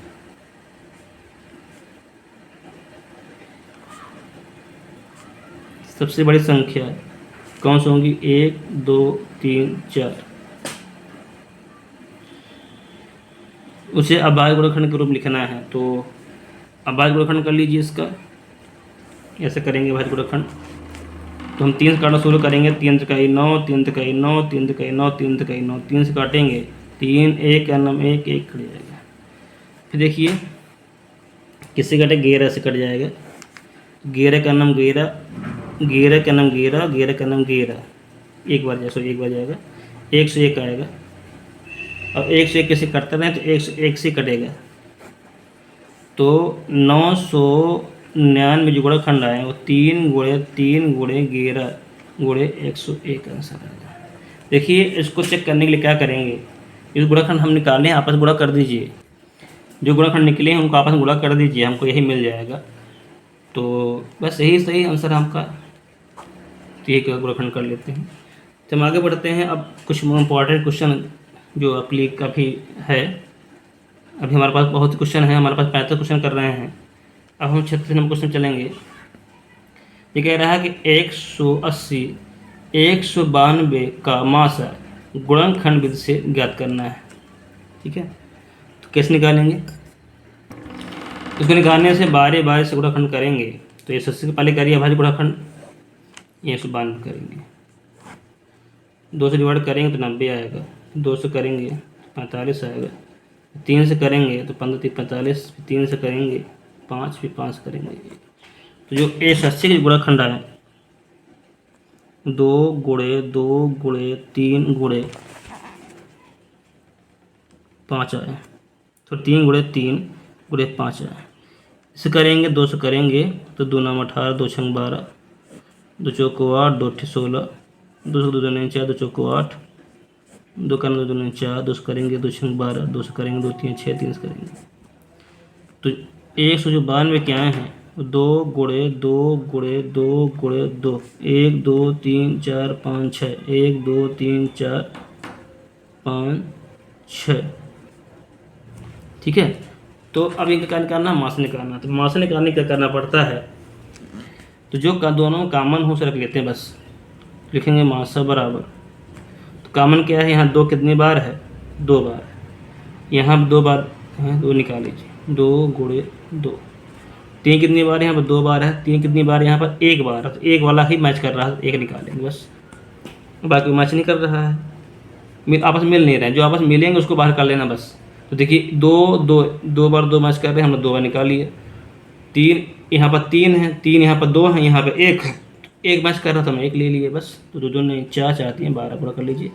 सबसे बड़ी संख्या कौन सी होंगी, 1 2 3 4, उसे अभाज्य गुणनखंड के रूप में लिखना है। तो अभाज्य गुणनखंड कर लीजिए इसका, ऐसे करेंगे अभाज्य गुणनखंड। तो हम 3 से काटना शुरू करेंगे, 3 त्रिकाई 9, 3 त्रिकाई 9, 3 त्रिकाई 9, 3 त्रिकाई 9, 3 से काटेंगे 3, 1 का नाम 1 1 कट जाएगा। फिर देखिए किससे कटे, 11 से कट जाएगा। 11 का नाम 11, 11 का नाम 11, 11 का नाम 11, एक बार जाए, एक बार जाएगा, 101 आएगा। अब 101 कैसे कटते रहें, तो 101 से कटेगा। तो 999 जो गुणनखंड आए वो 3 गुणे 3 गुणे 11 गुणे 101 आंसर आएगा। देखिए इसको चेक करने के लिए क्या करेंगे, इस गुणनखंड हम निकालें, आपस में गुणा कर दीजिए। जो गुणनखंड निकले हैं उनको आपस में गुणा कर दीजिए, हमको यही मिल जाएगा। तो बस यही सही आंसर हमका, तो ये गुणनखंड कर लेते हैं। तो हम आगे बढ़ते हैं। अब कुछ इम्पॉर्टेंट क्वेश्चन जो अपनी काफ़ी है, अभी हमारे पास बहुत क्वेश्चन है, हमारे पास 35 क्वेश्चन कर रहे हैं। अब हम 36 नंबर क्वेश्चन चलेंगे। ये कह रहा है कि 180 192 का मासा गुणनखंड विधि से ज्ञात करना है। ठीक है, तो कैसे निकालेंगे, इसको निकालने से बारी बारी से गुणनखंड करेंगे। तो 180 के पहले करिए अभाज्य गुणनखंड, 192 करेंगे, 2 से डिवाइड करेंगे तो 90 आएगा, 2 से करेंगे 45 आएगा, 3 से करेंगे तो 15 3 45, 3 से करेंगे 5, फिर 5 करेंगे। तो जो 180 के गुणनखंड आए 2 गुणे 2 गुणे 3 गुणे 5 आए। तो 3 गुणे 3 गुणे 5 आए। इसे करेंगे 2 से करेंगे तो 2 9 18, 2 6 12, 2 चौको 8, 2 8 16, 2 से 2 2 9 4, 2 चौको 8, 2 का 2 2 9 4, 2 से करेंगे 2 6 12, 2 से करेंगे 2 3 6, 3 से करेंगे। तो 192 क्या हैं, 2 गुणे 2 गुणे 2 गुणे 2, 1 2 3 4 5 6, 1 2 3 4 5 6। ठीक है, तो अब इनका क्या निकालना, मास निकालना। तो मास निकालने क्या करना पड़ता है, तो जो दोनों कॉमन हो उसे रख लेते हैं, बस लिखेंगे मासा बराबर। तो कॉमन क्या है, यहाँ 2 कितनी बार है, 2 बार, यहाँ 2 बार है, 2 निकाल लीजिए, 2 गुणे 2। 3 कितनी बार, यहाँ पर 2 बार है, 3 कितनी बार, यहाँ पर 1 बार है। तो 1 वाला ही मैच कर रहा है, 1 निकालेंगे बस, बाकी मैच नहीं कर रहा है, आपस में मिल नहीं रहे हैं। जो आपस में मिलेंगे उसको बाहर कर लेना बस। तो देखिए 2 बार 2 मैच कर रहे हैं, हमने 2 बार निकाल लिए। 3 यहाँ पर 3 है, 3 यहाँ पर 2 है, यहाँ पर 1 है, 1 मैच कर रहा था, मैं 1 ले लिए बस। तो 2 2 नहीं 4 4 3 12 पूरा कर लीजिए।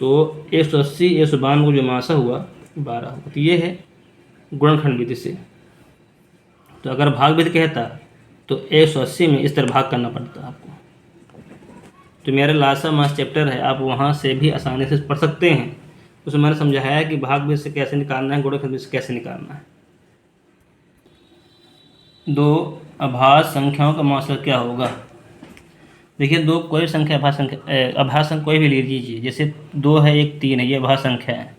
तो 180 192 को जो मासा हुआ 12 होगा। तो ये है गुणनखंड विधि से। तो अगर भाग विधि कहता तो 180 में इस तरह भाग करना पड़ता आपको। तो मेरा लासा मास चैप्टर है, आप वहाँ से भी आसानी से पढ़ सकते हैं। उसमें मैंने समझाया कि भाग विधि से कैसे निकालना है, गुणनखंड विधि से कैसे निकालना है। 2 अभाज्य संख्याओं का मासा क्या होगा। देखिए 2 कोई संख्या अभाज्य संख्या कोई भी ले लीजिए, जैसे 2 है 1 3 है, ये अभाज्य संख्या है।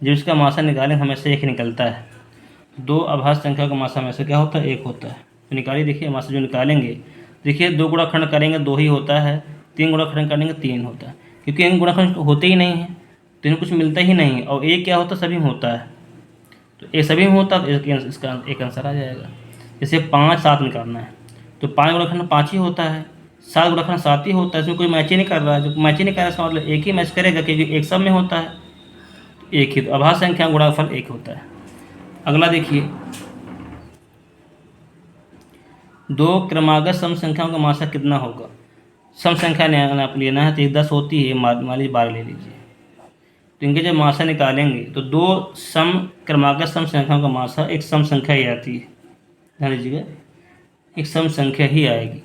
जब इसका मासा निकालें हमेशा 1 निकलता है। 2 अभाज्य संख्या का मासा हमेशा क्या होता है, 1 होता है। तो निकालिए, देखिए मासा जो निकालेंगे, देखिए 2 गुणाखंड करेंगे 2 ही होता है, 3 गुणाखंड करेंगे 3 होता है, क्योंकि इन गुणाखंड होते ही नहीं हैं तो इन्हें कुछ मिलता ही नहीं है। और 1 क्या होता है, सभी में होता है। तो ये सभी में होता है, तो इसका एक आंसर आ जाएगा। जैसे 5 7 निकालना है तो 5 गुणनखंड 5 ही होता है, 7 गुणनखंड 7 ही होता है, इसमें कोई मैच ही नहीं कर रहा है। जो मैच ही नहीं कर रहा है इसका मतलब एक ही मैच करेगा, क्योंकि एक सब में होता है, एक ही। तो अभाज्य संख्या गुणनफल एक होता है। अगला देखिए, दो क्रमागत सम संख्याओं का मासा कितना होगा। सम संख्या आप लेना है तो 10 होती है, मान लीजिए 12 ले लीजिए। तो इनके जब मासा निकालेंगे तो दो सम क्रमागत सम संख्याओं का मासा एक सम संख्या ही आती है, ध्यान दीजिएगा, एक सम संख्या ही आएगी।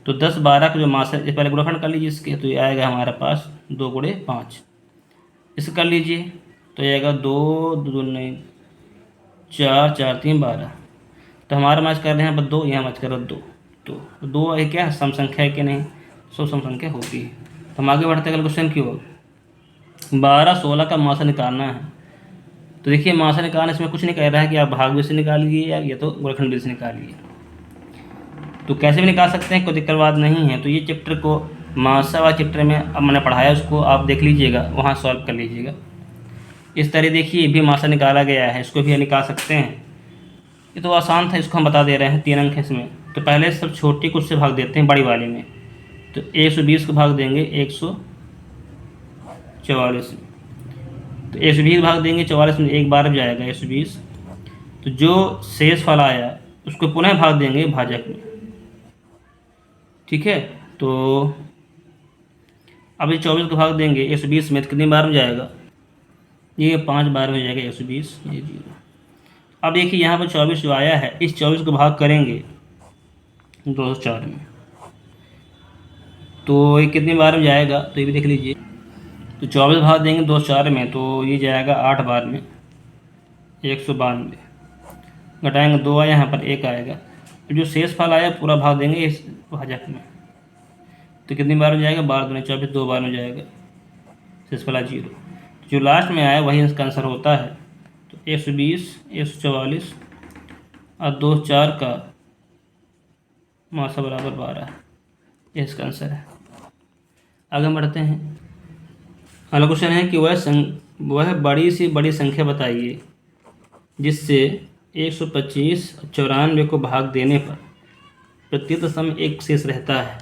तो 10 12 का जो मासा, पहले गुणनखंड कर लीजिए इसके, तो ये आएगा हमारे पास 2 गुणे 5। इसे कर लीजिए तो ये आएगा 2 2 नहीं 4 4 3 12। तो हमारा मैच कर रहे हैं बस 2, यहाँ मैच कर रहे हैं 2। तो 2 है क्या, सम संख्या है कि नहीं, सो सम संख्या होती है। तो हम आगे बढ़ते हैं, अगला क्वेश्चन क्यों, 12 16 का मासा निकालना है। तो देखिए मासा निकालना, इसमें कुछ नहीं कह रहा है कि आप भाग भी से निकालिए या ये तो गुणनखंड भी से निकालिए। तो कैसे भी निकाल सकते हैं, कोई दिक्कत बात नहीं है। तो ये चैप्टर को मासा वाला चैप्टर में अब मैंने पढ़ाया, उसको आप देख लीजिएगा, वहाँ सॉल्व कर लीजिएगा। इस तरह देखिए ये भी मासा निकाला गया है, इसको भी निकाल सकते हैं। ये तो आसान था, इसको हम बता दे रहे हैं, 3 अंक है इसमें। तो पहले सब छोटी को उससे भाग देते हैं बड़ी वाले में। तो 120 को भाग देंगे 144 में। तो 120 भाग देंगे 44 में, एक बार जाएगा 120। तो जो शेष फल आया उसको पुनः भाग देंगे भाजक में, ठीक है। तो अब ये 24 को भाग देंगे 120 में, तो कितनी बार में जाएगा, ये 5 बार में जाएगा 120, ये 0। अब देखिए यहाँ पर 24 जो आया है, इस 24 को भाग करेंगे 204 में, तो ये कितनी बार में जाएगा, तो ये भी देख लीजिए। तो 24 भाग देंगे 204 में, तो ये जाएगा 8 बार में 192। घटाएंगे 2 आया, यहाँ पर 1 आएगा। तो जो शेष फल आया पूरा भाग देंगे इस भाजक में, तो कितनी बार में जाएगा, 12 दूनी 24, 2 बार में जाएगा, शेष फल 0। जो लास्ट में आया वही इसका आंसर होता है। तो 120 144 और 2 4 का मासा बराबर 12, ये इसका आंसर है। आगे बढ़ते हैं। अगला क्वेश्चन है कि वह बड़ी से बड़ी संख्या बताइए जिससे 125 और 94 को भाग देने पर प्रत्येक दशम में एक शेष रहता है।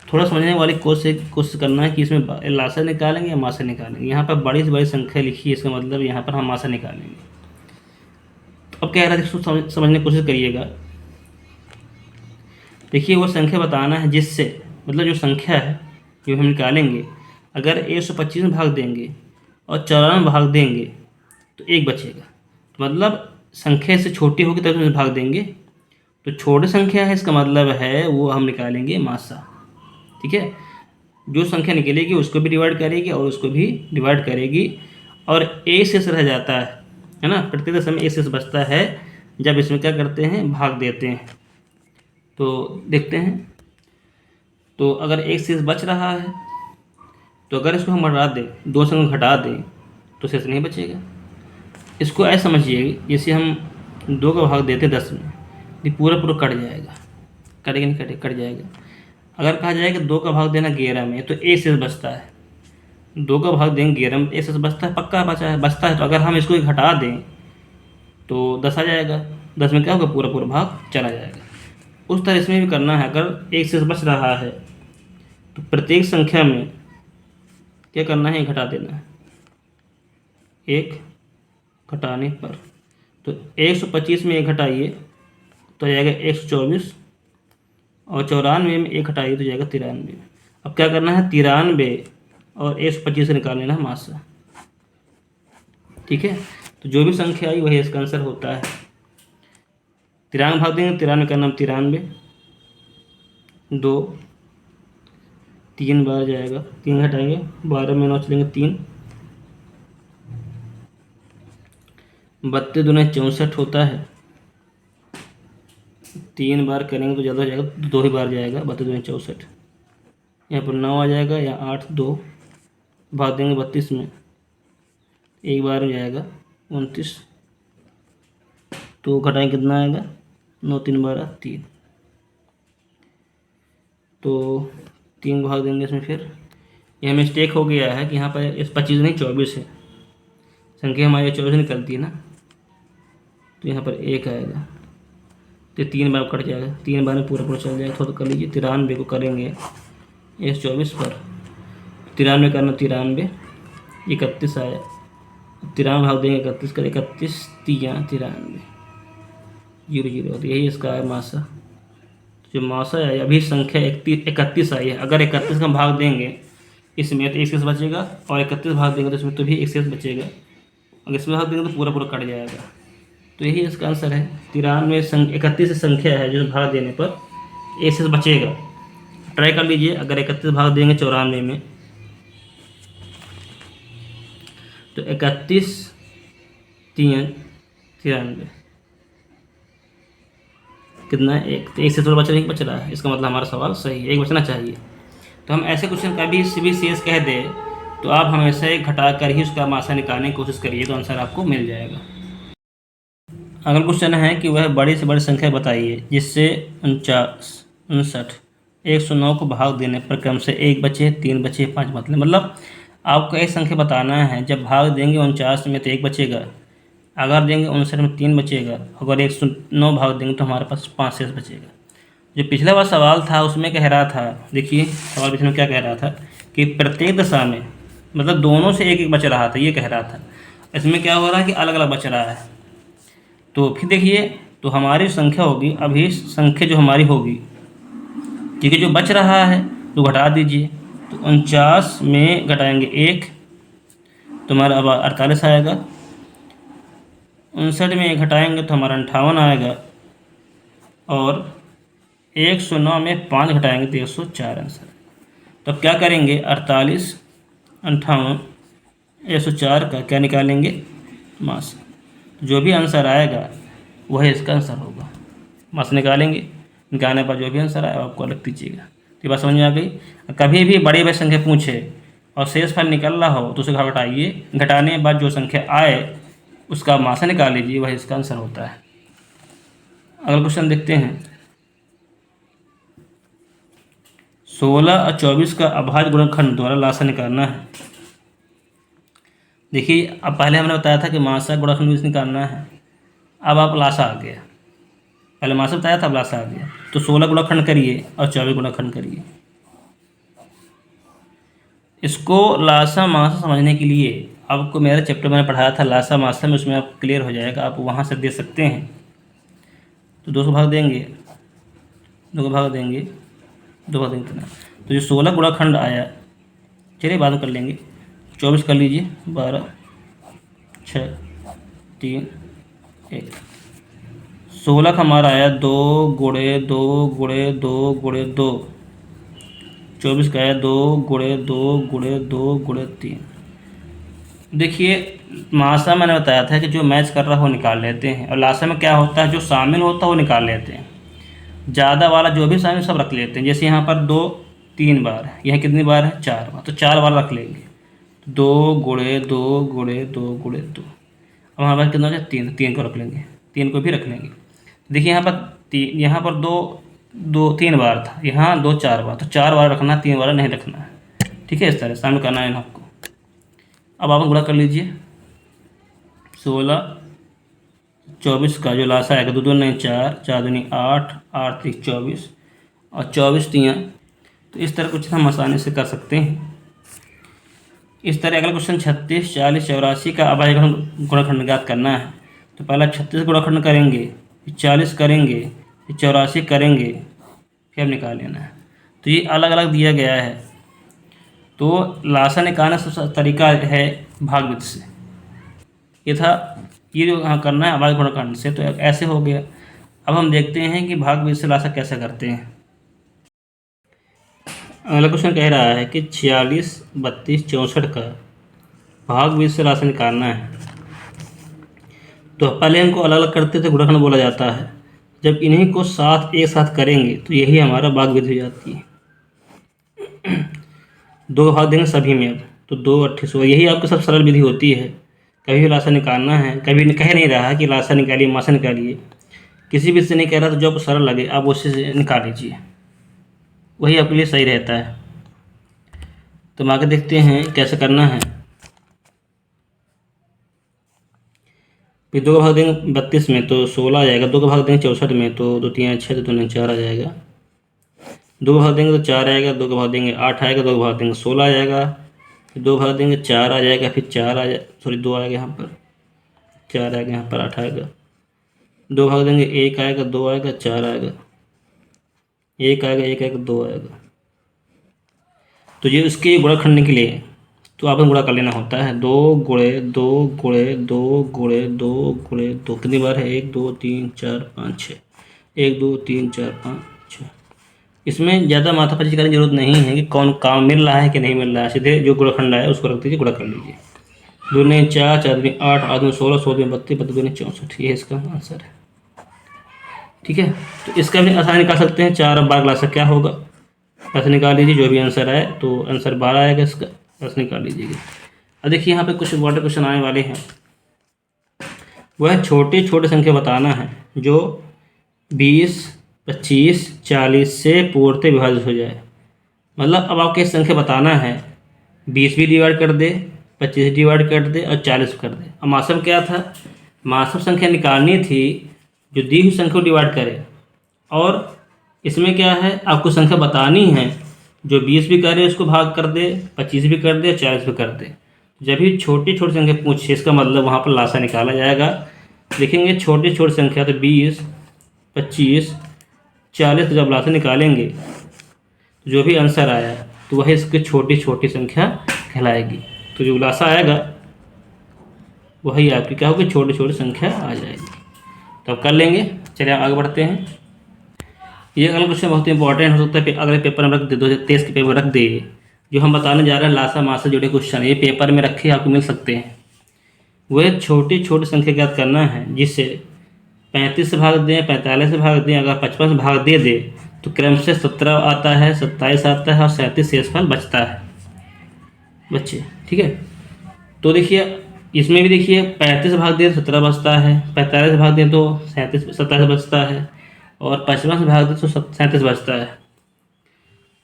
थोड़ा समझने वाली कोशिश करना है कि इसमें लासा निकालेंगे या मासा निकालेंगे। यहाँ पर बड़ी से बड़ी संख्या लिखी है, इसका मतलब यहाँ पर हम मासा निकालेंगे। तो अब क्या रहा है, इसको समझने की कोशिश करिएगा। देखिए वो संख्या बताना है जिससे, मतलब जो संख्या है जो हम निकालेंगे, अगर 125 में भाग देंगे और 94 में भाग देंगे तो एक बचेगा। तो मतलब संख्या से छोटी होगी तब उसमें भाग देंगे, तो छोटी संख्या है इसका मतलब है वो हम निकालेंगे मासा, ठीक है। जो संख्या निकलेगी उसको भी डिवाइड करेगी और उसको भी डिवाइड करेगी, और एक शेष रह जाता है ना, प्रत्येक दशम में एक शेष बचता है जब इसमें क्या करते हैं, भाग देते हैं। तो देखते हैं, तो अगर एक शेष बच रहा है तो अगर इसको हम हटा दें, 2 से घटा दें तो शेष नहीं बचेगा। इसको ऐसा समझिए जैसे हम 2 का भाग देते 10 में, ये पूरा कट जाएगा, कटेगा नहीं, कट जाएगा। अगर कहा जाए कि 2 का भाग देना 11 में, तो एक शेष बचता है। 2 का भाग देंगे 11 में, एक शेष बचता है, पक्का बचता है। तो अगर हम इसको घटा दें तो 10 आ जाएगा, 10 में क्या होगा, पूरा भाग चला जाएगा। उस तरह इसमें भी करना है। अगर एक शेष बच रहा है तो प्रत्येक संख्या में क्या करना है, घटा देना है, एक घटाने पर। तो 125 में एक घटाइए तो जाएगा 124, और 94 में एक घटाइए तो जाएगा 93। अब क्या करना है, 93 और 125 से निकाल लेना है मासा, ठीक है। तो जो भी संख्या आई वही इसका आंसर होता है। 93 भाग देंगे, 93 का नाम 93, 2 3 बार जाएगा, 3 घटाएंगे, 12 में 9 चलेंगे 3, 32 दूनी 64 होता है। 3 बार करेंगे तो ज़्यादा हो जाएगा, 2 ही बार जाएगा, 32 दूनी 64। यहाँ पर 9 आ जाएगा, या 8 2 भाग देंगे 32 में, एक बार में जाएगा 29। तो घटाएंगे कितना आएगा, 9 3 12 3। तो 3 भाग देंगे इसमें। फिर यह मिस्टेक हो गया है कि यहाँ पर इस 25 नहीं 24 है, संख्या हमारी 24 निकलती है ना, तो यहाँ पर 1 आएगा, तो 3 बार कट जाएगा, 3 बार में पूरा पूरा चल जाएगा। थोड़ा कर लीजिए, 93 को करेंगे 124 पर, 93 करना 93, 31 आया, 93 भाग देंगे 31 कर, 31 3 93, 0 तो यही इसका है मासा। जो मासा है अभी संख्या 31 आई है, अगर 31 का भाग देंगे इसमें तो 1 शेष बचेगा, और 31 भाग देंगे तो इसमें तो भी 1 शेष बचेगा, अगर इसमें भाग देंगे तो पूरा पूरा कट जाएगा। तो यही इसका आंसर है। 31 संख्या है जो भाग देने पर 1 शेष बचेगा। ट्राई कर लीजिए, अगर 31 भाग देंगे 94 में तो 31 3 93 कितना, 1 तो 1 से थोड़ा नहीं बच रहा है, इसका मतलब हमारा सवाल सही है, 1 बचना चाहिए। तो हम ऐसे क्वेश्चन कभी भी शेष कह दे तो आप हमेशा एक घटा कर ही उसका मासा निकालने की कोशिश करिए, तो आंसर आपको मिल जाएगा। अगला क्वेश्चन है कि वह बड़ी से बड़ी संख्या बताइए जिससे 59 109 को भाग देने पर क्रम से 1 बचे, 3 बचे, 5 मतलब आपको एक संख्या बताना है, जब भाग देंगे 49 में तो 1 बचेगा, अगर देंगे 59 में 3 बचेगा, अगर 109 भाग देंगे तो हमारे पास 5 शेष बचेगा। जो पिछला वाला सवाल था उसमें कह रहा था, देखिए सवाल पिछले में क्या कह रहा था कि प्रत्येक दशा में मतलब दोनों से 1 1 बच रहा था, ये कह रहा था। इसमें क्या हो रहा है कि अलग अलग बच रहा है। तो फिर देखिए, तो हमारी संख्या होगी, अभी संख्या जो हमारी होगी, ठीक है, जो बच रहा है तो घटा दीजिए, तो 49 में घटाएंगे 1 तो हमारा अब 48 आएगा, 59 में घटाएंगे तो हमारा 58 आएगा, और 109 में 5 घटाएंगे तो 104 आंसर। तो अब क्या करेंगे, 48 58 104 का क्या निकालेंगे, मास। जो भी आंसर आएगा वही इसका आंसर होगा, मास निकालेंगे, निकालने पर जो भी आंसर आएगा आपको अलग दीजिएगा। तो बात समझ में आ गई। कभी भी बड़ी बड़ी संख्या पूछे और शेष फल निकल रहा हो तो उसे घटाइए, घटाने के बाद जो संख्या आए उसका मासा निकाल लीजिए, वही इसका आंसर होता है। अगला क्वेश्चन देखते हैं। 16 और 24 का अभाज्य गुणनखंड द्वारा लासा निकालना है। देखिए, अब पहले हमने बताया था कि मासा गुणनखंड भी निकालना है, अब आप लासा आ गया, पहले मासा बताया था, अब लासा आ गया। तो 16 गुणनखंड करिए और 24 गुणनखंड करिए। इसको लासा मासा समझने के लिए आपको मेरा चैप्टर मैंने पढ़ाया था लासा मासा में, उसमें आप क्लियर हो जाएगा, आप वहाँ से दे सकते हैं। तो 2 को भाग देंगे, 2 को भाग देंगे, 2 भाग देंगे इतना, तो जो 16 गुणनखंड आया, चलिए बाद में कर लेंगे, 24 कर लीजिए, 12 6 3 1, 16 का हमारा आया 2 गुणे 2 गुणे 2 गुणे 2, 24 का आया 2 गुणे 2 गुणे 2 गुणे 3। देखिए, मासा मैंने बताया था कि जो मैच कर रहा है वो निकाल लेते हैं, और लासा में क्या होता है, जो शामिल होता है वो निकाल लेते हैं, ज़्यादा वाला जो भी शामिल सब रख लेते हैं। जैसे यहाँ पर 2 3 बार है, यहाँ कितनी बार है, 4 बार, तो 4 बार रख लेंगे, 2 गुणे 2 गुणे 2 गुणे 2। अब हमारे पास कितना हो जाए, 3 को रख लेंगे, 3 को भी रख लेंगे। देखिए यहाँ पर 2 3 बार था, यहाँ 2 4 बार, तो 4 बार रखना, 3 बार नहीं रखना है, ठीक है। इस तरह शामिल करना है आपको। अब आप गुणा कर लीजिए, 16 24 का जो लासा आएगा, 2 2 नहीं 4, 4 2 8, 8 3 24, और 24 3। तो इस तरह कुछ हम आसानी से कर सकते हैं। इस तरह अगला क्वेश्चन 36 40 84 का अभाज्य गुणनखंड ज्ञात करना है। तो पहला 36 गुणनखंड करेंगे, 40 करेंगे, 84 करेंगे, फिर निकाल लेना है। तो ये अलग अलग दिया गया है। तो लासा निकालने का तरीका है भागविध से, ये था, ये जो हाँ करना है अभाज्य गुणनखंड से, तो ऐसे हो गया। अब हम देखते हैं कि भागविध से लासा कैसे करते हैं। अगला क्वेश्चन कह रहा है कि 46 32 64 का भागविध से लासा निकालना है। तो पहले इनको अलग अलग करते थे, गुणनखंड बोला जाता है। जब इन्हीं को एक साथ करेंगे तो यही हमारा भागविध हो जाती है। 2 भाग देंगे सभी में, अब तो 2 28, यही आपकी सब सरल विधि होती है। कभी भी लासा निकालना है, कभी कह नहीं रहा है कि लासा निकालिए मासा निकालिए, किसी भी से नहीं कह रहा, तो जो आपको सरल लगे आप उसी से निकाल लीजिए, वही आपके लिए सही रहता है। तो हम आगे देखते हैं कैसे करना है। फिर 2 का भाग देंगे 32 में तो 16 आ जाएगा। 2 का भाग देंगे 64 में तो 2 3 6 तो 2 4 आ जाएगा। 2 का भाग देंगे तो 4 आएगा। 2 का भाग देंगे 8 आएगा। 2 का भाग देंगे 16 आ जाएगा। फिर 2 भाग देंगे 4 आ जाएगा। फिर 4 आ जाए, सॉरी 2 आएगा यहाँ पर, 4 आएगा यहाँ पर, 8 आएगा। 2 भाग देंगे 1 आएगा, 2 आएगा, 4 आएगा, 1 आएगा, 1 आएगा, 2 आएगा। तो ये उसके गुणा करने के लिए तो आपको गुणा कर लेना होता है। 2 गुणे 2 गुणे 2 गुणे 2 गुणे 2 कितनी बार है? 1 2 3 4 5 6, 1 2 3 4 5 6। इसमें ज़्यादा माथापच्ची करने की जरूरत नहीं है कि कौन काम मिल रहा है कि नहीं मिल रहा है। सीधे जो गुणखंड है उसको रख दीजिए, गुणा कर लीजिए। 2 ने 4, 4 दूनी 8, 8 दूनी 16, 16 दूनी 32, 32 दूनी 64। ये इसका आंसर है। ठीक है, तो इसका भी आसानी निकाल सकते हैं। 4 और 12 क्लास का क्या होगा? ऐसे निकाल लीजिए, जो भी आंसर आए तो आंसर 12 आएगा इसका, ऐसे निकाल लीजिएगा। अब देखिए यहाँ पे कुछ इंपॉर्टेंट क्वेश्चन आने वाले हैं। वह छोटे छोटे संख्या बताना है जो 20, 25, 40 से पूर्णतः विभाजित हो जाए। मतलब अब आपको संख्या बताना है, 20 भी डिवाइड कर दे, 25 डिवाइड कर दे और 40 कर दे। अब मासम क्या था? मासम संख्या निकालनी थी जो दी हुई संख्या को डिवाइड करे। और इसमें क्या है, आपको संख्या बतानी है जो 20 भी करे उसको भाग कर दे, 25 भी कर दे, 40 भी कर दे। जब भी छोटी छोटी संख्या पूछे इसका मतलब वहाँ पर लासा निकाला जाएगा। देखेंगे छोटी छोटी संख्या तो 20, 25, 40 जब लासा निकालेंगे तो जो भी आंसर आया तो वह इसकी छोटी छोटी संख्या कहलाएगी। तो जो लासा आएगा वही आपकी क्या होगी? छोटी छोटी संख्या आ जाएगी। तो अब कर लेंगे। चलिए आगे बढ़ते हैं। ये अगला क्वेश्चन बहुत इंपॉर्टेंट हो सकता है, अगले पेपर में रख दे, 2023 के पेपर रख दे। जो हम बताने जा रहे हैं लासा मासा जुड़े क्वेश्चन, ये पेपर में रखे आपको मिल सकते हैं। वह छोटी छोटी संख्या ज्ञात करना है जिससे 35 से भाग दें, 45 से भाग दें, अगर 55 से भाग दे दे तो क्रम से 17 आता है, 27 आता है और 37 शेषफल बचता है बच्चे। ठीक है, तो देखिए इसमें भी देखिए 35 से भाग दें तो 17 बचता है, 45 से भाग दें तो 27 बचता है और 55 से भाग दें तो 37 बचता है।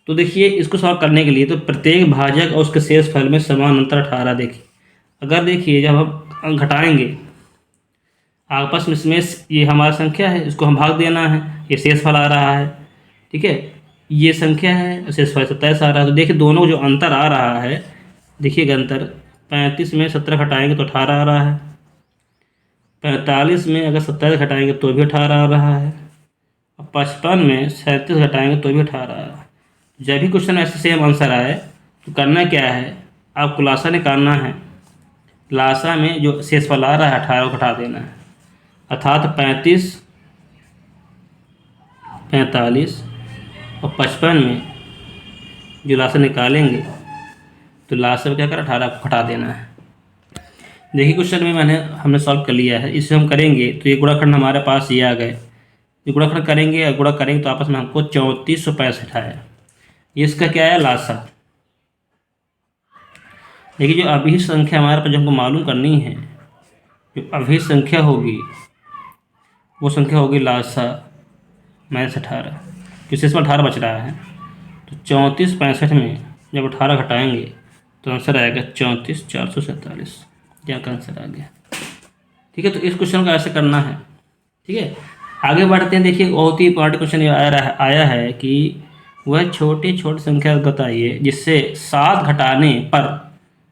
तो देखिए इसको सॉल्व करने के लिए तो प्रत्येक भाजक और उसके शेष फल में समान अंतर 18। देखिए अगर देखिए जब हम घटाएंगे आपस में, इसमें ये हमारा संख्या है, इसको हम भाग देना है, ये शेष फल आ रहा है। ठीक है, ये संख्या है, शेष फल 27 आ रहा है। तो देखिए दोनों जो अंतर आ रहा है, देखिए अंतर 35 में 17 घटाएंगे तो 18 आ रहा है, 45 में अगर 27 घटाएंगे तो भी 18 आ रहा है, और 55 में 37 घटाएंगे तो भी 18 आ रहा है। जब भी क्वेश्चन ऐसे सेम आंसर आए तो करना क्या है, आपको लासा निकालना है। लासा में जो शेषफल आ रहा है 18 को घटा देना है, अर्थात 35, 45 और 55 में जो लासा निकालेंगे तो लासा में क्या कर 18 को घटा देना है। देखिए क्वेश्चन में हमने सॉल्व कर लिया है। इसे हम करेंगे तो ये गुणाखंड हमारे पास ये आ गए। ये गुणाखंड करेंगे, गुणा करेंगे तो आपस में हमको 3465 आया। ये इसका क्या है? लासा। देखिए जो अभी संख्या हमारे पास जो हमको मालूम करनी है, जो अभी संख्या होगी वो संख्या होगी लासा -18, जिससे इसमें 18 बच रहा है। तो 3465 में जब 18 घटाएंगे तो आंसर आएगा 34,447। यहाँ का आंसर आ गया। ठीक है, तो इस क्वेश्चन को ऐसे करना है। ठीक है, आगे बढ़ते हैं। देखिए बहुत ही इंपॉर्टेंट क्वेश्चन आया है कि वह छोटी छोटी संख्या बताइए जिससे 7 घटाने पर,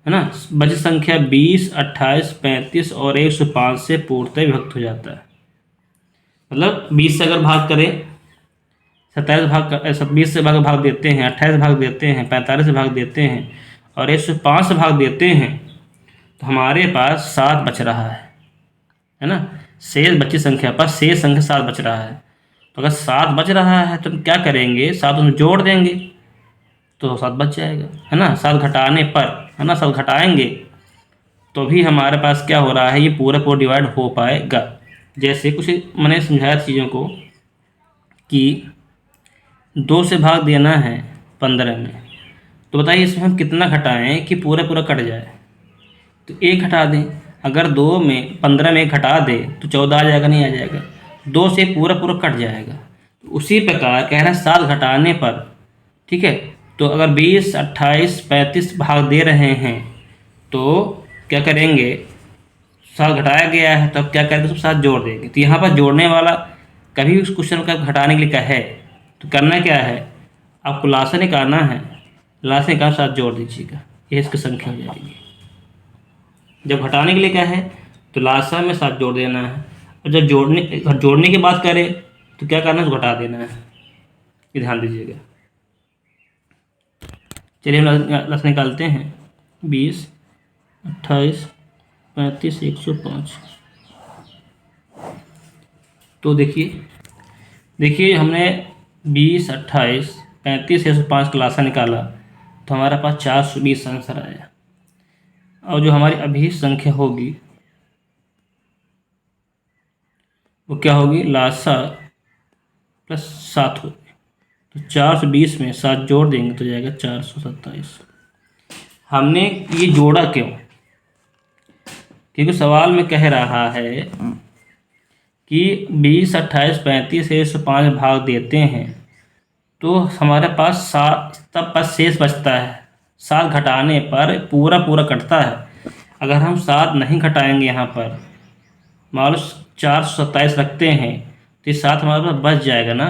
है ना, बची संख्या 20, 28, 35 और 105 से पूर्णतः विभक्त हो जाता है। मतलब 20 से अगर भाग करें, 20 से भाग देते हैं, 28 से भाग देते हैं, 45 से भाग देते हैं और 105 से भाग देते हैं तो हमारे पास 7 बच रहा है ना। शेष बची संख्या पर शेष संख्या 7 बच रहा है। तो अगर 7 बच रहा है तो हम क्या करेंगे, 7 उसमें जोड़ देंगे तो 7 बच जाएगा, है ना। 7 घटाने पर, है ना, 7 घटाएंगे तो भी हमारे पास क्या हो रहा है, ये पूरा पूरा डिवाइड हो पाएगा। जैसे कुछ मैंने समझाया चीज़ों को कि 2 से भाग देना है 15 में, तो बताइए इसमें हम कितना घटाएं कि पूरा पूरा कट जाए। तो 1 घटा दें। अगर 2 में 15 में 1 घटा दे तो 14 आ जाएगा, नहीं आ जाएगा, 2 से पूरा पूरा कट जाएगा। तो उसी प्रकार कह रहा है 7 घटाने पर, ठीक है, तो अगर 20, 28, 35 भाग दे रहे हैं तो क्या करेंगे, सात घटाया गया है तो अब क्या करेंगे, सब साथ जोड़ देंगे। तो यहाँ पर जोड़ने वाला कभी भी उस क्वेश्चन का घटाने के लिए कहे तो करना क्या है, आपको लासा निकालना है, लासा निकाल साथ जोड़ दीजिएगा, ये इसकी संख्या हो जाएगी। जब घटाने के लिए क्या है तो लासा में साथ जोड़ देना है, और जब जोड़ने की बात करें तो क्या करना है, घटा देना है, ये ध्यान दीजिएगा। चलिए हम लासा निकालते हैं। 20, 28, 35, 105। तो देखिए हमने 20, 28, 35, 105 का लासा निकाला तो हमारे पास 420 आंसर आया। और जो हमारी अभी संख्या होगी वो क्या होगी, लासा प्लस 7 होगी। तो 420 में 7 जोड़ देंगे तो जाएगा 427। हमने ये जोड़ा क्यों, क्योंकि सवाल में कह रहा है कि 20, 28, 35 से 105 भाग देते हैं तो हमारे पास 7 तब पर शेष बचता है। 7 घटाने पर पूरा कटता है। अगर हम 7 नहीं घटाएंगे, यहाँ पर मान लो 427 रखते हैं तो ये 7 हमारे पास बच जाएगा ना।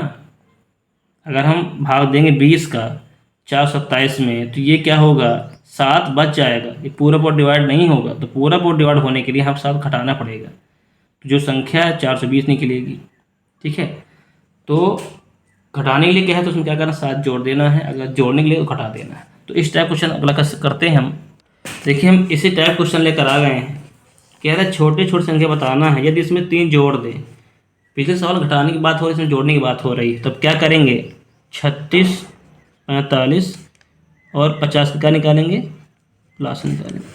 अगर हम भाग देंगे 20 का 427 में तो ये क्या होगा, 7 बच जाएगा, ये पूरा डिवाइड नहीं होगा। तो पूरा डिवाइड होने के लिए हम 7 घटाना पड़ेगा, तो जो संख्या है 420 निकलेगी। ठीक है, तो घटाने के लिए क्या है तो उसमें क्या करना, 7 जोड़ देना है, अगर जोड़ने के लिए तो घटा देना है। तो इस टाइप क्वेश्चन अगला करते हैं हम। देखिए हम इसी टाइप क्वेश्चन लेकर आ गए हैं। कह रहा है छोटी संख्या बताना है यदि इसमें 3 जोड़ दें। पिछले सवाल घटाने की बात हो रही है, इसमें जोड़ने की बात हो रही है। तब क्या करेंगे, 36, 45 और 50 का क्या निकालेंगे, लासा निकालेंगे।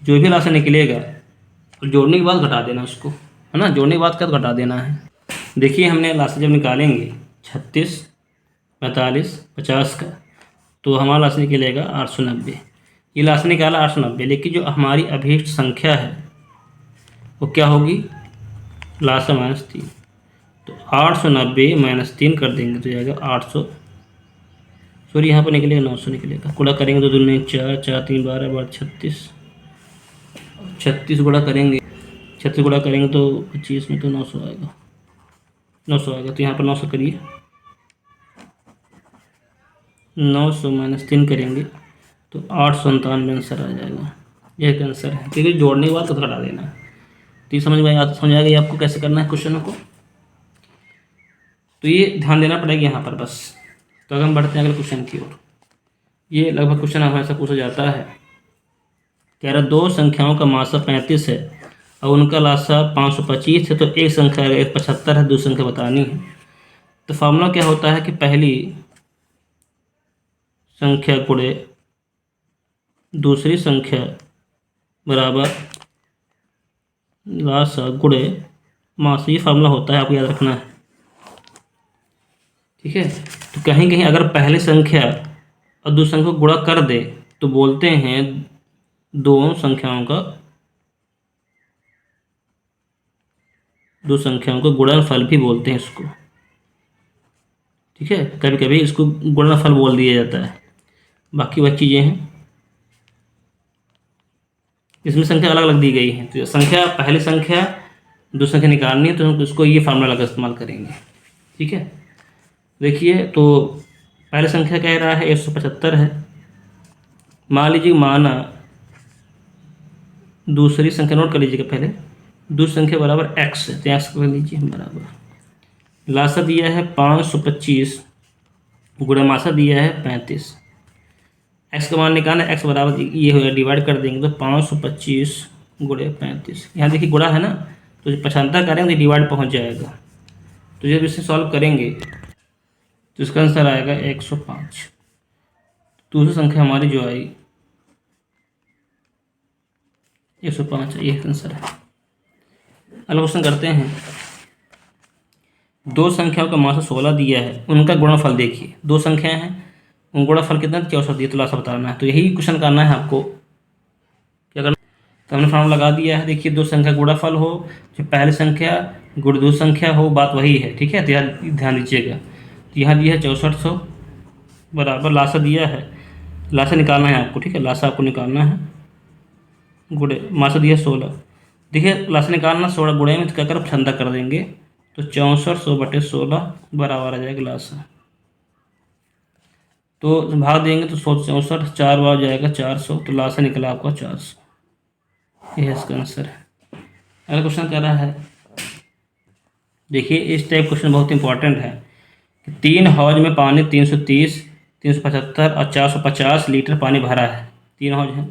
जो भी लासा निकलेगा तो जोड़ने के बाद घटा देना उसको, है ना, जोड़ने के बाद क्या घटा देना है। देखिए हमने लासा जब निकालेंगे 36, 45, 50 का तो हमारा लासा निकलेगा 890। ये लासा निकाला 890, लेकिन जो हमारी अभीष्ट संख्या है वो क्या होगी, लासा -3। तो 890 -3 कर देंगे तो जाएगा 800, सॉरी यहाँ पर निकलेगा 900 निकलेगा। गुणा करेंगे तो 2 दूनी 4, 4 3 12 बार 36, 36 गुणा करेंगे, 36 गुणा करेंगे तो 25 में तो 900 आएगा, 900 आएगा। तो यहाँ पर 900 करिए, 900 -3 करेंगे तो 897 आंसर आ जाएगा। यह आंसर है, क्योंकि जोड़ने के बाद तो घटा देना है। तो ये समझ में आ गई आपको कैसे करना है क्वेश्चनों को। तो ये ध्यान देना पड़ेगा यहाँ पर बस। तो अगर हम बढ़ते हैं अगले क्वेश्चन की ओर। ये लगभग क्वेश्चन हमेशा पूछा जाता है। कह रहा 2 संख्याओं का मासा 35 है और उनका लासा 525 है, तो एक संख्या 75 है, दूसरी संख्या बतानी है। तो फार्मूला क्या होता है कि पहली संख्या गुणे दूसरी संख्या बराबर लासा गुणे मासा, ये फार्मूला होता है, आपको याद रखना है। ठीक है, तो कहीं कहीं अगर पहली संख्या और दूसरी संख्या को गुणा कर दे तो बोलते हैं दो संख्याओं का गुणनफल भी बोलते हैं इसको। ठीक है, कभी कभी इसको गुणनफल बोल दिया जाता है। बाकी वह चीज़ें हैं, इसमें संख्या अलग अलग दी गई है। तो संख्या पहली संख्या दूसरी संख्या निकालनी है तो हम इसको ये फार्मूला का इस्तेमाल करेंगे। ठीक है, देखिए तो पहली संख्या कह रहा है 175 है। मान लीजिए माना दूसरी संख्या नोट कर लीजिएगा, पहले दूसरी संख्या बराबर x है, तो x कर लीजिए बराबर लासा दिया है 525 गुणा मासा दिया है 35। x का मान निकालना, x बराबर ये हो गया, डिवाइड कर देंगे तो 525 गुणे 35। यहाँ देखिए गुणा है ना, तो जब 75 करेंगे तो डिवाइड पहुँच जाएगा। तो जब इसे सॉल्व करेंगे तो इसका आंसर आएगा 105। दूसरी संख्या हमारी जो आई 105 है, ये आंसर है। अगला क्वेश्चन करते हैं। 2 संख्याओं का मासा 16 दिया है, उनका गुणनफल देखिए। 2 संख्याएं हैं, उन गुणनफल कितना 64 दिया, तो लासा बताना है। तो यही क्वेश्चन करना है आपको। क्या करना, तो हमने फॉर्मूला लगा दिया है। देखिए 2 संख्या गुणनफल हो, जो पहली संख्या गुण दूसरी संख्या हो, बात वही है। ठीक है, तो ध्यान दीजिएगा। तो यहाँ दिया है 6400 बराबर लासा दिया है, लासा निकालना है आपको। ठीक है, लासा आपको निकालना है, गुणे मासा दिया 16, देखिए लास्ट निकालना 16 गुणे में तो क्या कर छंदा कर देंगे, तो 6400/16 बराबर आ जाएगा लास्ट। तो भाग देंगे तो 164, 4 बार जाएगा 400, तो लास्ट से निकला आपका 400। यह इसका आंसर है। अगला क्वेश्चन कह रहा है, देखिए इस टाइप क्वेश्चन बहुत इंपॉर्टेंट है कि 3 हौज में पानी 330, 375 और 450 लीटर पानी भरा है। 3 हौज है,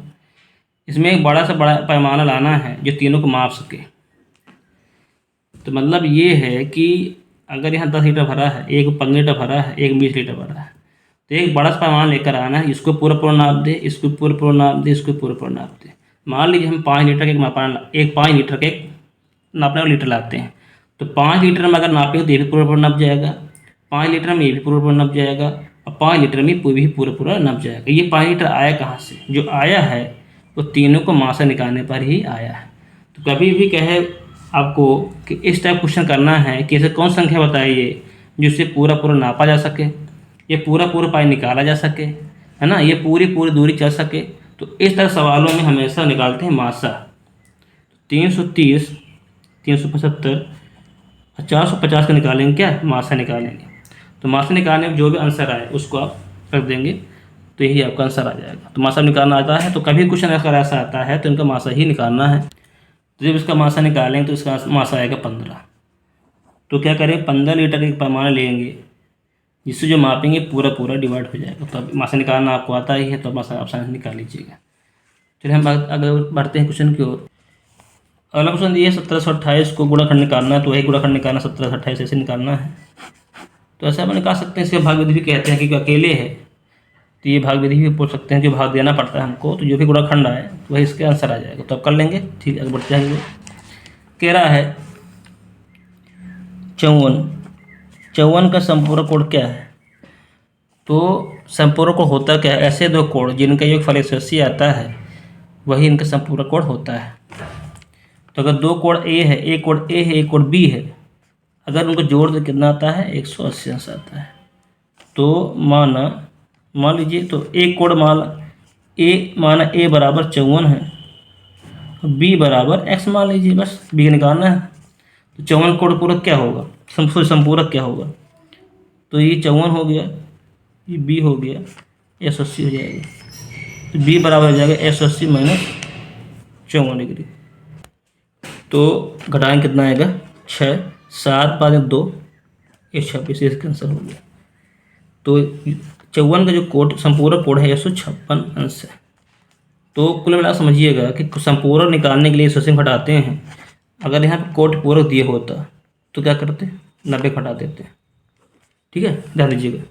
इसमें एक बड़ा से बड़ा पैमाना लाना है जो तीनों को माप सके। तो मतलब ये है कि अगर यहाँ 10 लीटर भरा है, एक 15 लीटर भरा है, एक 20 लीटर भरा है, तो एक बड़ा सा पैमाना लेकर आना है, इसको पूरा नाप दे, इसको पूरा नाप दे, इसको पूरा नाप दे। मान लीजिए हम 5 लीटर के एक 5 लीटर के नापने वाला लीटर लाते हैं, तो 5 लीटर में अगर नापेंगे तो ये भी पूरा नप जाएगा, 5 लीटर में ये भी पूरा नप जाएगा, और 5 लीटर में भी पूरा नप जाएगा। ये 5 लीटर आया कहाँ से? जो आया है वो तीनों को मासा निकालने पर ही आया है। तो कभी भी कहे आपको कि इस टाइप क्वेश्चन करना है कि ऐसे कौन संख्या बताइए जिससे पूरा नापा जा सके, ये पूरा पानी निकाला जा सके, है ना, ये पूरी दूरी चल सके, तो इस तरह सवालों में हमेशा निकालते हैं मासा। 330, 375 और 450 का निकालेंगे, क्या मासा निकालेंगे। तो मासा निकालने में जो भी आंसर आए उसको आप रख देंगे, तो यही आपका आंसर आ जाएगा। तो मासा निकालना आता है तो कभी क्वेश्चन अगर ऐसा आता है तो इनका मासा ही निकालना है। तो जब इसका मासा निकालेंगे तो इसका मासा आएगा 15। तो क्या करें, 15 लीटर के पैमाना लेंगे जिससे जो मापेंगे पूरा डिवाइड हो जाएगा। तो अब मासा निकालना आपको आता ही है, तो मासा आप साइंस निकाल लीजिएगा। चलिए हम अगर बढ़ते हैं क्वेश्चन की ओर। अगला क्वेश्चन ये 1728 को गुणाखंड निकालना है, तो वही गुणाखंड निकालना 1728 ऐसे निकालना है। तो ऐसा हम निकाल सकते हैं, इसके भाग विधि भी कहते हैं कि अकेले है तो ये भाग विधि भी पूछ सकते हैं, जो भाग देना पड़ता है हमको, तो जो भी गुणाखंड आए तो वही इसके आंसर आ जाएगा। तो अब कर लेंगे, ठीक है, आगे बढ़ते जाएंगे। कह रहा है 54 का संपूरक कोण क्या है? तो संपूरक कोण होता क्या है? ऐसे दो कोण जिनका योगफल 180 आता है वही इनका संपूरक कोण होता है। तो अगर दो कोण ए है, एक कोण ए है, एक कोण बी है, अगर उनको जोड़ दे कितना आता है? 180 अंश आता है। तो मान लीजिए, तो एक कोण माना ए बराबर 54 है, बी बराबर x मान लीजिए, बस बी निकालना है। तो 54 कोण पूरक क्या होगा, संपूरक क्या होगा? तो ये 54 हो गया, ये बी हो गया, 180 हो जाएगा। तो बी बराबर हो जाएगा 180 माइनस 54 डिग्री। तो घटाएंगे कितना आएगा? 6, 7 5 2, ये 26, इसका आंसर हो गया। तो 54 का जो कोण संपूरक कोण है 156 अंश है। तो कुल मिला समझिएगा कि संपूरक निकालने के लिए 180 घटाते हैं। अगर यहाँ पे कोट पूरक दिए होता तो क्या करते? 90 घटा देते। ठीक है, ध्यान दीजिएगा,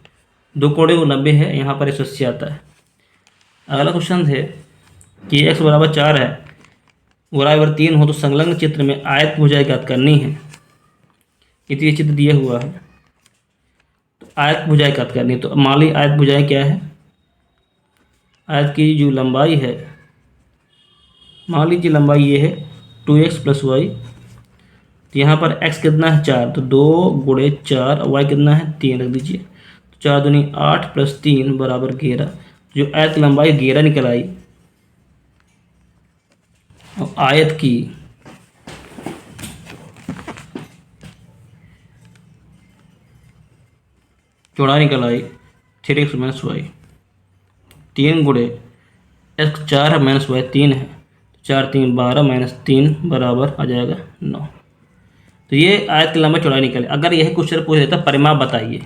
दो कोड़े को 90 है, यहाँ पर 180 आता है। अगला क्वेश्चन है कि x बराबर 4 है, y बराबर 3 हो तो संलग्न चित्र में आयत भुजाएं ज्ञात करनी है। ये चित्र दिया हुआ है, तो आयत भुजाएं ज्ञात करनी है। तो मान ली आयत भुजाएं क्या है? आयत की जो लंबाई है, मान लीजिए लंबाई ये है 2x + y, तो यहाँ पर x कितना है? 4, तो 2 × 4, y कितना है? 3 रख दीजिए। तो 4 दूनी 8 + 3 बराबर 11। जो आयत की लंबाई 11 निकल आई, और आयत की चौड़ाई निकल आई 3x - y। 3 × x 4 है, -y 3 है, 4 3 12 - 3 बराबर आ जाएगा 9। तो ये आयत की लंबाई चौड़ाई निकले। अगर यह क्वेश्चन पूछ देता परिमाप बताइए,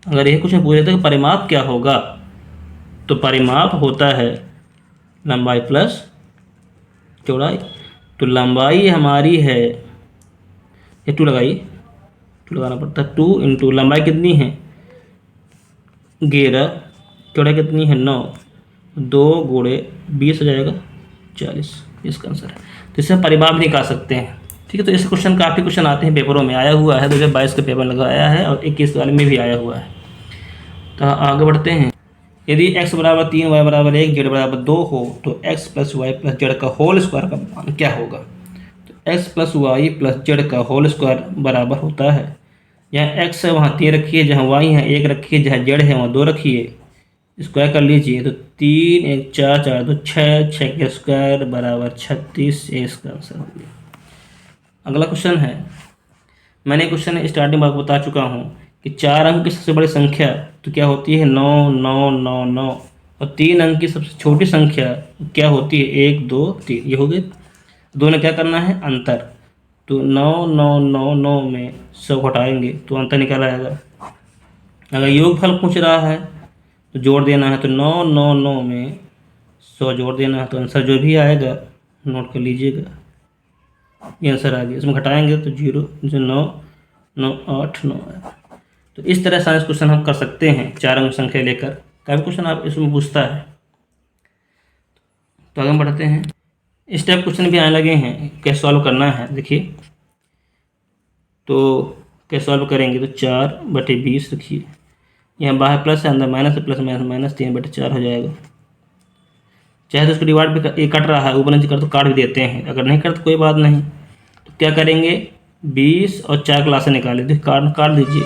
अगर यह क्वेश्चन पूछ देता कि परिमाप क्या होगा, तो परिमाप होता है लंबाई प्लस चौड़ाई। तो लंबाई हमारी है, ये 2 लगाइए, 2 लगाना पड़ता है। 2 × लंबाई कितनी है? 11, चौड़ाई कितनी है? 9, 2 × 20 हो जाएगा 40, इसका आंसर है। तो इससे परिमाप निकाल सकते हैं। ठीक है, तो ऐसे क्वेश्चन काफ़ी क्वेश्चन आते हैं, पेपरों में आया हुआ है, 2022 के पेपर लगाया है और 21 वाले में भी आया हुआ है। तो आगे बढ़ते हैं। यदि x बराबर 3, y बराबर 1, z बराबर 2 हो तो x + y + z का होल स्क्वायर का मान क्या होगा? तो x + y + z का होल स्क्वायर बराबर होता है, यहाँ x है वहाँ 3 रखिए, जहाँ y है 1 रखिए, जहाँ z है वहाँ 2 रखिए, स्क्वायर कर लीजिए तो 3 1 4 4 2 6, 6 का स्क्वायर बराबर 36, ये इसका आंसर हो गया। अगला क्वेश्चन है, मैंने क्वेश्चन स्टार्टिंग में बता चुका हूँ कि 4 अंक की सबसे बड़ी संख्या तो क्या होती है 9 9 9 9, और 3 अंक की सबसे छोटी संख्या क्या होती है 1 2 3। ये हो गए, दोनों क्या करना है अंतर, तो 9 9 9 9 में 100 घटाएंगे तो अंतर निकल आएगा। अगर योगफल पूछ रहा है तो जोड़ देना है, तो 9 9 9 में 100 जोड़ देना है, तो आंसर जो भी आएगा नोट कर लीजिएगा, ये आंसर आ गया। इसमें घटाएंगे तो 0 जो 9 9 8 9 है। तो इस तरह साइंस क्वेश्चन हम कर सकते हैं 4 अंक संख्या लेकर। काफ़ी क्वेश्चन आप इसमें पूछता है। तो आगे बढ़ते हैं, इस टाइप क्वेश्चन भी आने लगे हैं, कैसे सॉल्व करना है देखिए। तो कैसे सॉल्व करेंगे, तो 4/20 रखिए, यहाँ बाहर प्लस है अंदर माइनस है, प्लस माइनस माइनस 3/4 हो जाएगा। चाहे तो उसको डिवाइड भी कट रहा है ऊपर नीचे कर तो काट भी देते हैं, अगर नहीं कर तो कोई बात नहीं। तो क्या करेंगे 20 और 4 क्लास से निकालें, तो काट दीजिए,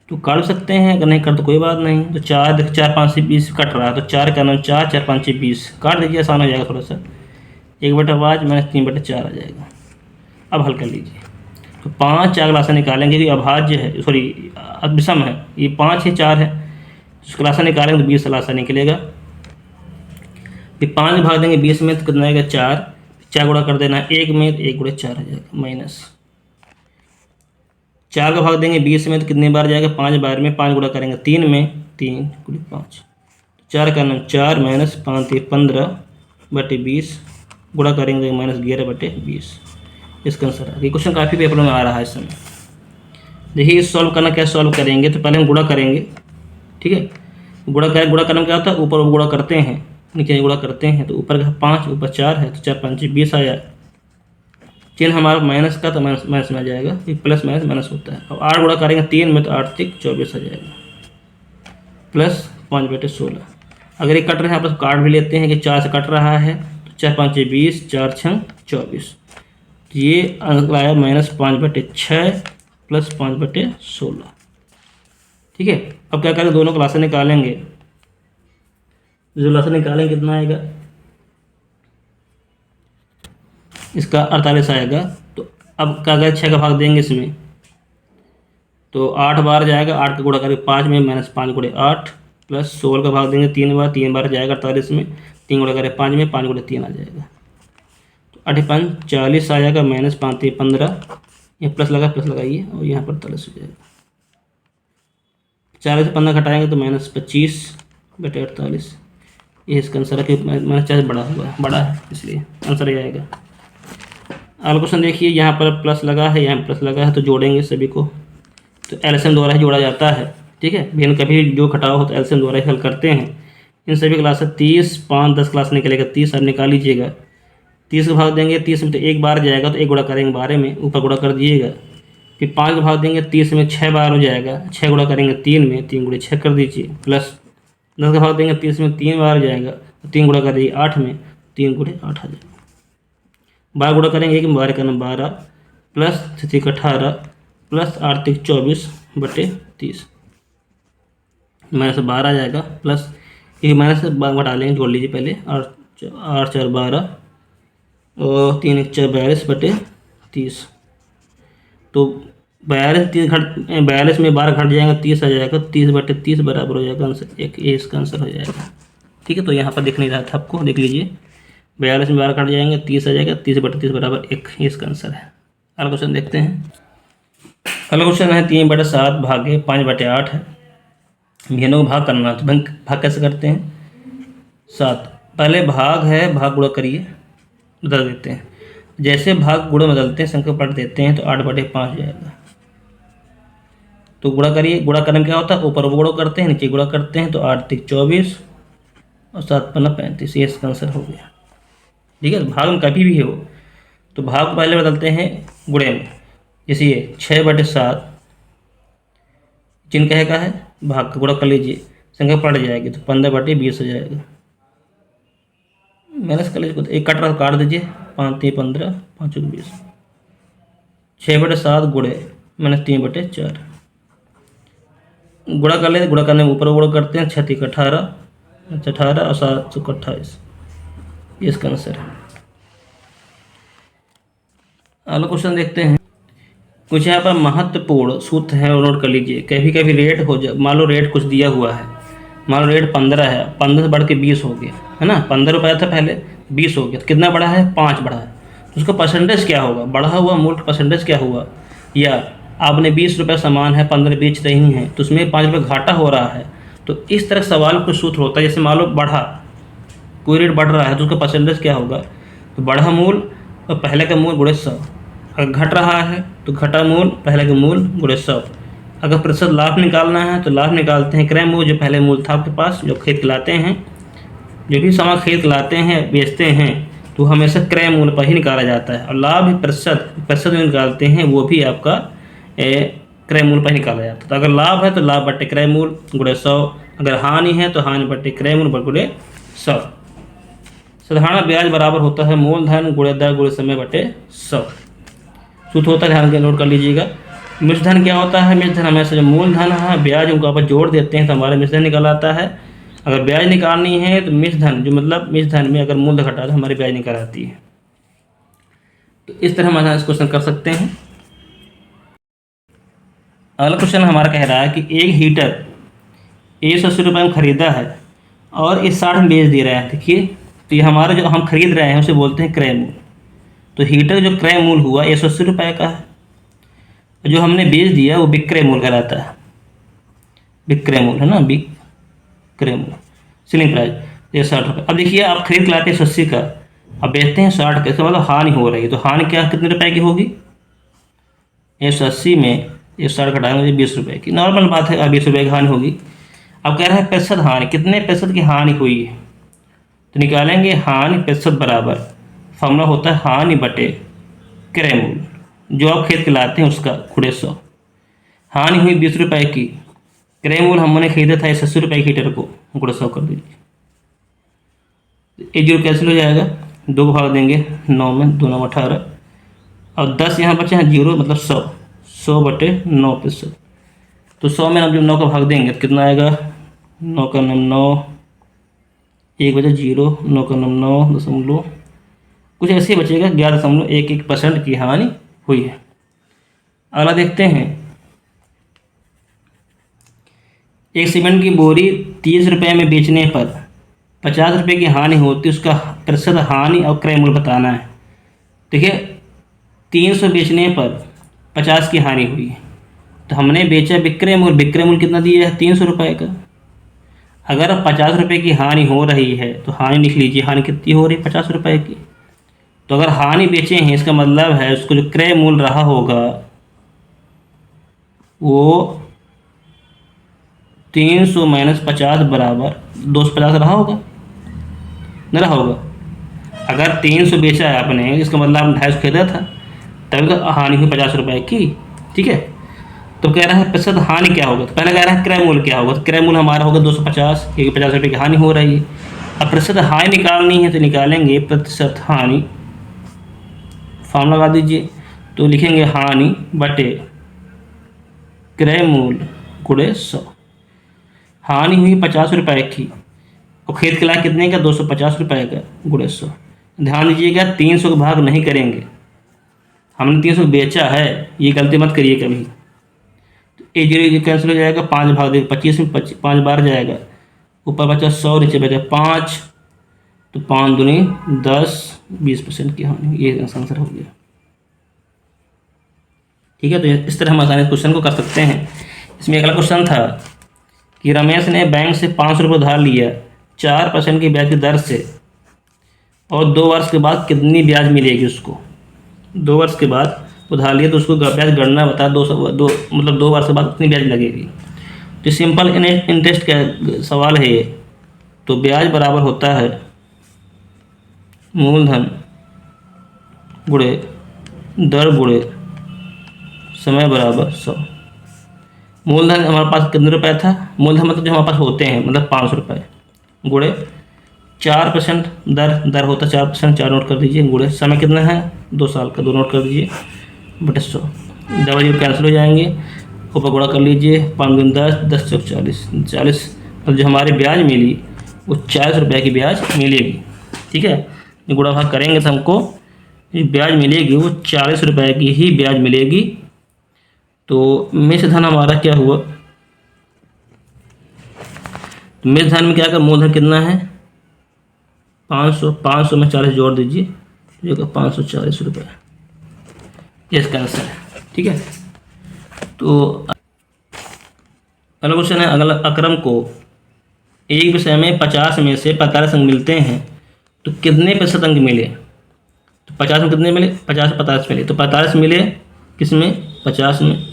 तो काट सकते हैं, अगर नहीं कर तो कोई बात नहीं। तो 4 देखिए 4 5 से 20 कट रहा है, तो 4 का नाम 4 4 5 से 20 काट दीजिए, आसान हो जाएगा थोड़ा सा। 1/5 माइनस 3/4 आ जाएगा। अब हल कर लीजिए, तो 5 4 क्लास से निकालेंगे, ये अभाज्य है, सॉरी विषम है, ये 5 है 4 है, तो क्लास से निकालेंगे तो 20 क्लास से निकलेगा। फिर 5 भाग देंगे 20 में तो कितना आएगा 4, 4 गुणा कर देना है 1 में, तो 1/4 आ जाएगा, माइनस 4 का भाग देंगे 20 में तो कितने बार जाएगा 5 बार में, 5 गुणा करेंगे 3 में, 3 × 5, 4 का नाम 4 माइनस 5 × 15/20 गुणा करेंगे -11/20, इसका आंसर है। ये क्वेश्चन काफ़ी पेपर में आ रहा है इस समय। देखिए इस सॉल्व करना, क्या सॉल्व करेंगे, तो पहले हम गुणा करेंगे, ठीक है। गुणा करना क्या होता है, ऊपर गुणा करते हैं नीचे गुणा करते हैं, तो ऊपर का 5 ऊपर 4 है, तो 4 5 20 आया। चिन्ह हमारा माइनस का, तो माइनस माइनस में आ जाएगा, प्लस माइनस माइनस होता है। अब 8 गुणा करेंगे 3 में, तो 8 × 24 आ जाएगा, प्लस 5/16। अगर ये कट रहे हैं आप काट भी लेते हैं कि 4 से कट रहा है, तो 4 5 20, 4 6 24, तो ये अंक आया -5/6 प्लस 5/16, ठीक है। अब क्या करें, दोनों क्लासें निकालेंगे, जो क्लासें निकालेंगे कितना आएगा, इसका 48 आएगा। तो अब क्या करें 6 का भाग देंगे इसमें, तो 8 बार जाएगा, 8 का गुणा करेंगे 5 में, -5 × 8 प्लस 16 का भाग देंगे 3 बार जाएगा 48 में, 3 गुणा करें 5 में, 5 × 3 आ जाएगा, तो 8 5 40 आ जाएगा, -5 3 15, ये प्लस लगाइए और यहाँ पर 48 हो जाएगा। 40 से 15 घटाएंगे तो -25/48, ये इसका आंसर है कि -40 बड़ा है, इसलिए आंसर ये आएगा। अगला क्वेश्चन देखिए, यहाँ पर प्लस लगा है, यहाँ प्लस लगा है, तो जोड़ेंगे सभी को, तो एलसीएम द्वारा ही जोड़ा जाता है, ठीक है। भिन्न कभी जो घटाव हो तो एलसीएम द्वारा ही हल करते हैं। इन सभी क्लास 30 5 10 क्लास निकलेगा, 30 आप निकाल लीजिएगा। 30 का भाग देंगे 30 में, तो 1 बार जाएगा, तो 1 गुणा करेंगे 12 में, ऊपर गुणा कर दिएगा। फिर 5 का भाग देंगे 30 में, 6 बार हो जाएगा, 6 गुणा करेंगे 3 में, 3 × 6 कर दीजिए, प्लस 10 का भाग देंगे 30 में, 3 बार जाएगा, तो 3 गुणा कर दीजिए 8 में, 3 × 8 आ जाएगा। 12 गुणा करेंगे 1 में, 12 का नाम 12 प्लस 3 18 प्लस 8 3 24/30, -12 आ जाएगा, प्लस ये माइनस घटा लेंगे, जोड़ लीजिए पहले, 8 4 12 और 3 1 4 42/30, तो 42 में 12 घट जाएगा 30 आ जाएगा, 30/30 बराबर हो जाएगा आंसर, एक ये इसका आंसर हो जाएगा, ठीक है। तो यहाँ पर दिख नहीं रहा था आपको, देख लीजिए 42 में 12 कट जाएंगे 30 आ जाएगा, 30/30 बराबर 1, ये इसका आंसर है। अगला क्वेश्चन देखते हैं। अगला क्वेश्चन है 3/7 भागे 5/8 है, भिन्नों को भाग करना, तो भाग कैसे करते हैं, 7 पहले भाग है, भाग गुणा करिए, बदल देते हैं, जैसे भाग गुणा बदलते हैं संख्या पलट देते हैं, तो 8/5 जाएगा। तो गुणा करिए, गुणा करने में क्या होता है, ऊपर गुणा करते हैं नीचे गुणा करते हैं, तो 8 3 24 और 7 5 35, ये इसका आंसर हो गया, ठीक है। भाग में कभी भी हो तो भाग को पहले बदलते हैं गुणे में, जैसे ये 6/7 चिन्ह कहे का है, भाग का गुणा कर लीजिए, संख्या पलट जाएगी, तो 15/20 हो जाएगा। माइनस कर लीजिए, एक कट रहा काट दीजिए, 5 3 15 5 20, 6/7 गुणे -3/4, गुणा कर लेते, गुणा करने में ऊपर गुणा करते हैं, 6 3 18, 18 और 7 28, ये इसका आंसर है। अगला क्वेश्चन देखते हैं। कुछ यहाँ पर महत्वपूर्ण सूत्र है और नोट कर लीजिए। कभी कभी रेट हो जाए, मान लो रेट कुछ दिया हुआ है, मान लो रेट 15 है, 15 से बढ़ के 20 हो गया है ना, 15 रुपया था पहले, 20 हो गया, तो कितना बढ़ा है, 5 बढ़ा है, तो उसका परसेंटेज क्या होगा, बढ़ा हुआ मूल्य का परसेंटेज क्या हुआ। या आपने 20 रुपये सामान है, 15 बेच रही हैं, तो उसमें 5 रुपये घाटा हो रहा है। तो इस तरह सवाल कुछ सूत्र होता है, जैसे मान लो बढ़ा, कोई रेट बढ़ रहा है तो उसका परसेंटेज क्या होगा, तो बढ़ा मूल और पहले का मूल गुणे 100। अगर घट रहा है तो घटा मूल पहले का मूल गुणे 100। अगर प्रतिशत लाभ निकालना है तो लाभ निकालते हैं क्रय मूल, जो पहले मूल था आपके पास, जो खरीद के लाते हैं, जो भी सामान खरीद के लाते हैं बेचते हैं, तो हमेशा क्रय मूल पर ही निकाला जाता है। और लाभ भी प्रतिशत में निकालते हैं, वो भी आपका क्रय मूल पर निकाला जाता है। तो अगर लाभ है तो लाभ बटे क्रय मूल गुणे 100, अगर हानि है तो हानि बटे क्रय मूल गुणे 100। साधारण ब्याज बराबर होता है मूलधन गुणे दर गुणे समय बटे 100। सूत्र होता है, ध्यान के नोट कर लीजिएगा। मिश्र धन क्या होता है, मिश्र धन हमेशा जो मूलधन है ब्याज उनको आप जोड़ देते हैं तो हमारा मिश्र धन निकल आता है। अगर ब्याज निकालनी है तो मिश्र धन, जो मतलब मिश्र धन में अगर मूल्य घटा तो हमारी ब्याज निकल आती है। तो इस तरह हम इस क्वेश्चन कर सकते हैं। अगला क्वेश्चन हमारा कह रहा है कि एक हीटर 180 रुपये में खरीदा है और ये 60 में बेच दे रहा है। देखिए, तो ये हमारा जो हम खरीद रहे हैं उसे बोलते हैं क्रय मूल। तो हीटर जो क्रय मूल हुआ 180 रुपये का है, जो हमने बेच दिया वो विक्रय मूल कहलाता है। विक्रय मूल है ना, विक्रय मूल, सेलिंग प्राइस, ये 60 रुपये। अब देखिए, आप खरीद के लाते हैं 180 का, अब बेचते हैं 60 का, इसका मतलब हानि हो रही है। तो हानि क्या कितने रुपए की होगी, 180 में 60 घटाएंगे मुझे 20 रुपये की, नॉर्मल बात है, 20 रुपये की हानि होगी। अब कह रहा है प्रतिशत हानि, कितने प्रतिशत की हानि हुई है, तो निकालेंगे हानि प्रतिशत बराबर, फॉर्मूला होता है हानि बटे क्रय मूल, जो आप खरीद के लाते हैं उसका गुणे 100। हानि हुई 20 रुपये की, क्रय मूल हमने खरीदा था 180 रुपये की हीटर को, गुणे 100 कर दीजिए। एक जीरो कैंसिल हो जाएगा, 2 को भाग देंगे 9 में, 2 9 18 और 10 यहाँ बचे हैं जीरो, मतलब 100 बटे 9%। तो 100 में हम जब 9 का भाग देंगे तो कितना आएगा, 9 का 9, 1 बचे 0, 9 का 9 दशमलव कुछ ऐसे ही बचेगा, 11.11% की हानि हुई है। अगला देखते हैं। एक सीमेंट की बोरी 30 रुपये में बेचने पर 50 रुपये की हानि होती है, उसका प्रतिशत हानि और क्रय मूल्य बताना है। देखिए, 300 बेचने पर 50 की हानि हुई है, तो हमने बेचा विक्रय मूल्य, विक्रय मूल्य कितना दिया है, 300 रुपये का। अगर 50 रुपये की हानि हो रही है तो हानि लिख लीजिए, हानि कितनी हो रही है, 50 रुपये की। तो अगर हानि बेचे हैं, इसका मतलब है उसको जो क्रय मूल्य रहा होगा वो 300 माइनस 50 बराबर 250 रहा होगा, नहीं रहा होगा। अगर 300 बेचा है आपने, इसका मतलब आपने 250 खरीदा था, तभी तो हानि हुई 50 रुपये की, ठीक है। तो कह रहा है प्रतिशत हानि क्या होगा, तो पहले कह रहा है क्रय मूल्य क्या होगा, तो क्रय मूल्य हमारा होगा 250, क्योंकि 50 रुपये की हानि हो रही है। अब प्रतिशत हानि निकालनी है तो निकालेंगे प्रतिशत हानि, फॉर्मूला लगा दीजिए, तो लिखेंगे हानि बटे क्रय मूल्य गुणे 100। हानि हुई 50 रुपये की और खरीद के लाए कितने का, 250 रुपये का, गुणे 100। ध्यान दीजिएगा, 300 का भाग नहीं करेंगे, हमने 300 बेचा है, ये गलती मत करिए कभी। तो ए जीरो कैंसिल हो जाएगा, 5 भाग देंगे 25 में, 5 बार जाएगा, ऊपर बचा 100, नीचे बचा 5, तो 5 दूनी 10, 20% की हानि, ये आंसर हो गया। ठीक है, तो इस तरह हम आसानी से क्वेश्चन को कर सकते हैं। इसमें अगला क्वेश्चन था कि रमेश ने बैंक से 500 रुपये उधार लिया 4% की ब्याज की दर से, और 2 वर्ष के बाद कितनी ब्याज मिलेगी उसको। 2 वर्ष के बाद उधार लिया तो उसको ब्याज गणना बता, मतलब 2 वर्ष के बाद कितनी ब्याज लगेगी। तो सिंपल इंटरेस्ट का सवाल है ये। तो ब्याज बराबर होता है मूलधन गुणे दर गुणे समय बराबर 100। मूलधन हमारे पास कितने रुपए था, मूलधन मतलब जो हमारे पास होते हैं, मतलब 500 रुपये, गुणे 4% दर होता है 4%, 4 नोट कर दीजिए, गुणे समय कितना है 2 साल का, 2 नोट कर दीजिए, बटे 100। डबल जीरो कैंसिल हो जाएंगे, ऊपर गुणा कर लीजिए, 5 दूनी 10, 10 चौक 40, 40। और जो हमारी ब्याज मिली वो 40 रुपये की ब्याज मिलेगी। ठीक है, ये गुणा भाग करेंगे तो हमको ये ब्याज मिलेगी वो 40 रुपये की ही ब्याज मिलेगी। तो मिश्र धन हमारा क्या हुआ, तो मिश्र धन में क्या कर, मूलधन कितना है 500, 500 में 40 जोड़ दीजिए, जो कि 540 रुपये, ये इसका आंसर है। ठीक है, तो अगला क्वेश्चन है, अगला अक्रम को एक विषय में 50 में से 45 अंक मिलते हैं तो कितने प्रतिशत अंक मिले। तो 50 में कितने मिले, 50 50 मिले, तो 45 मिले किस में, 50 में।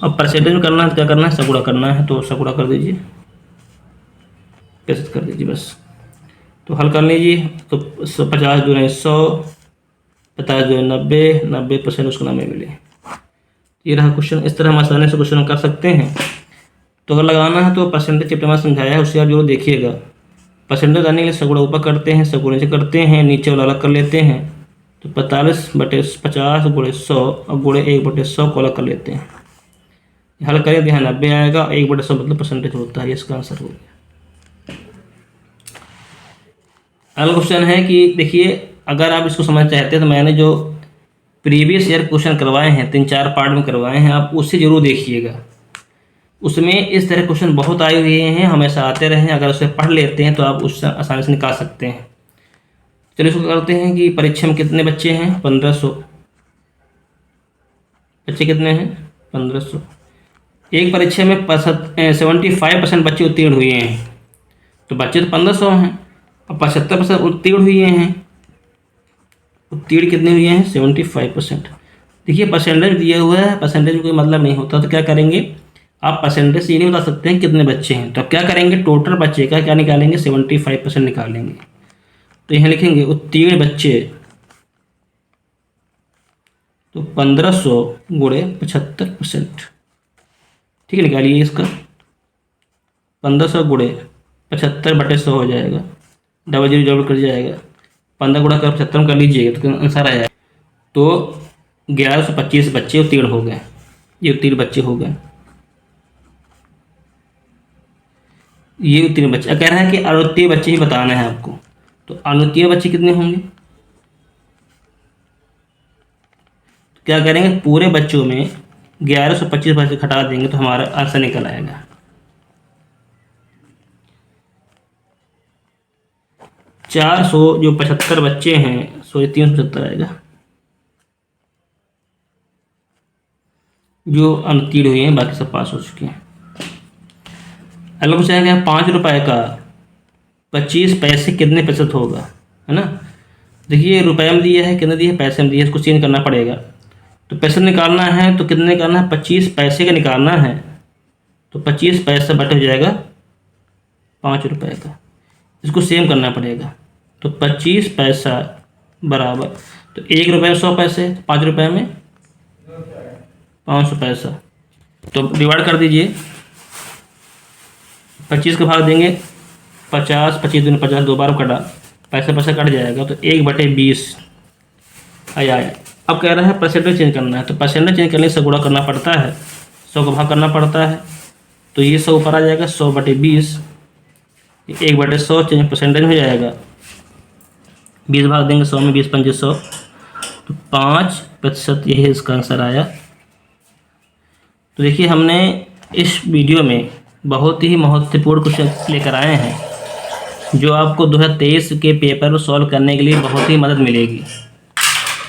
अब परसेंटेज में करना है तो क्या करना है, सगुणा करना है, तो सगुणा कर दीजिए, कैसे कर दीजिए बस। तो हल कर लीजिए, तो 50 जो है 100, 50 जो है 90, 90% उसको 90 मिले। ये रहा क्वेश्चन। इस तरह हम आसानी से क्वेश्चन कर सकते हैं। तो अगर लगाना है तो परसेंटेज चैप्टर में समझाया है, उससे आप जरूर देखिएगा। परसेंटेज आने के लिए सगुणा ऊपर करते हैं, सगुणे से करते हैं, नीचे वाला अलग कर लेते हैं। तो 45/50 गुणे 100 और गुणे 1/100 को अलग कर लेते हैं। हल करें तो यहाँ 90 आएगा, 1/100 मतलब परसेंटेज होता है, ये इसका आंसर हो गया। अगला क्वेश्चन है कि देखिए, अगर आप इसको समझना चाहते हैं तो मैंने जो प्रीवियस ईयर क्वेश्चन करवाए हैं, 3-4 पार्ट में करवाए हैं, आप उससे जरूर देखिएगा। उसमें इस तरह क्वेश्चन बहुत आए हुए हैं, हमेशा आते रहे हैं। अगर उसे पढ़ लेते हैं तो आप उससे आसानी से निकाल सकते हैं। चलिए इसको करते हैं कि परीक्षा में कितने बच्चे हैं, 1500 बच्चे कितने हैं, 1500। एक परीक्षा में 75% बच्चे उत्तीर्ण हुए हैं, तो बच्चे तो 1500 हैं, और 75% उत्तीर्ण हुए हैं। उत्तीर्ण कितने हुए हैं, 75%। देखिए परसेंटेज दिया हुआ है, परसेंटेज में कोई मतलब नहीं होता, तो क्या करेंगे आप, परसेंटेज ये नहीं बता सकते हैं कितने बच्चे हैं, तो अब क्या करेंगे, टोटल बच्चे का क्या निकालेंगे, 75% निकालेंगे। तो यहाँ लिखेंगे उत्तीर्ण बच्चे, तो 1500 गुणे 75%। ठीक है, निकालिए इसका, 1500 गुणे 75/100 हो जाएगा, डबल जीरो जरूर कर जाएगा, 15 गुणा कर 75 कर लीजिएगा तो आंसर आ जाएगा। तो 1125 बच्चे उत्तीर्ण हो गए, ये उत्तीर्ण बच्चे हो गए, ये उत्तीर्ण बच्चे। कह रहा है कि अनुत्तीर्ण बच्चे ही बताना है आपको, तो अनुत्तीर्ण बच्चे कितने होंगे, तो क्या करेंगे, पूरे बच्चों में 1125 बच्चे घटा देंगे तो हमारा आंसर निकल आएगा। जो 75 बच्चे हैं, 375 आएगा जो अनुत्तीर्ण हुए हैं, बाकी सब पास हो चुके हैं। अगला क्वेश्चन है कि 5 रुपये का 25 पैसे कितने प्रतिशत होगा, है ना। देखिए रुपये में दिया है, कितने दिया है, पैसे में दिया है, इसको चेंज करना पड़ेगा। तो पैसे निकालना है तो कितने निकालना है, 25 पैसे का निकालना है, तो 25 पैसा बट हो जाएगा 5 रुपये का, इसको सेम करना पड़ेगा। तो 25 पैसा बराबर, तो 1 रुपये में 100 पैसे, 5 रुपये में 500 पैसा, तो डिवाइड कर दीजिए। 25 का भाग देंगे 50, 25 दूनी 50, 2 बार कटा, पैसा पैसा कट जाएगा, तो 1/20 आया। अब कह रहा है परसेंटेज चेंज करना है, तो परसेंटेज चेंज करने से गुणा करना पड़ता है, 100 का भाग करना पड़ता है, तो ये 100 ऊपर आ जाएगा, 100/20, 1/100 चेंज परसेंटेज हो जाएगा। 20 भाग देंगे 100 में, 20 पंजे 100, तो 5%, यही इसका आंसर आया। तो देखिए हमने इस वीडियो में बहुत ही महत्वपूर्ण क्वेश्चन लेकर आए हैं, जो आपको 2023 के पेपर को सॉल्व करने के लिए बहुत ही मदद मिलेगी।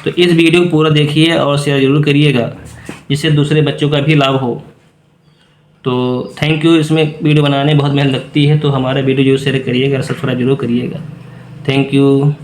तो इस वीडियो को पूरा देखिए और शेयर जरूर करिएगा, जिससे दूसरे बच्चों का भी लाभ हो। तो थैंक यू। इसमें वीडियो बनाने बहुत मेहनत लगती है, तो हमारा वीडियो जरूर शेयर करिएगा, सब्सक्राइब जरूर करिएगा। Thank you.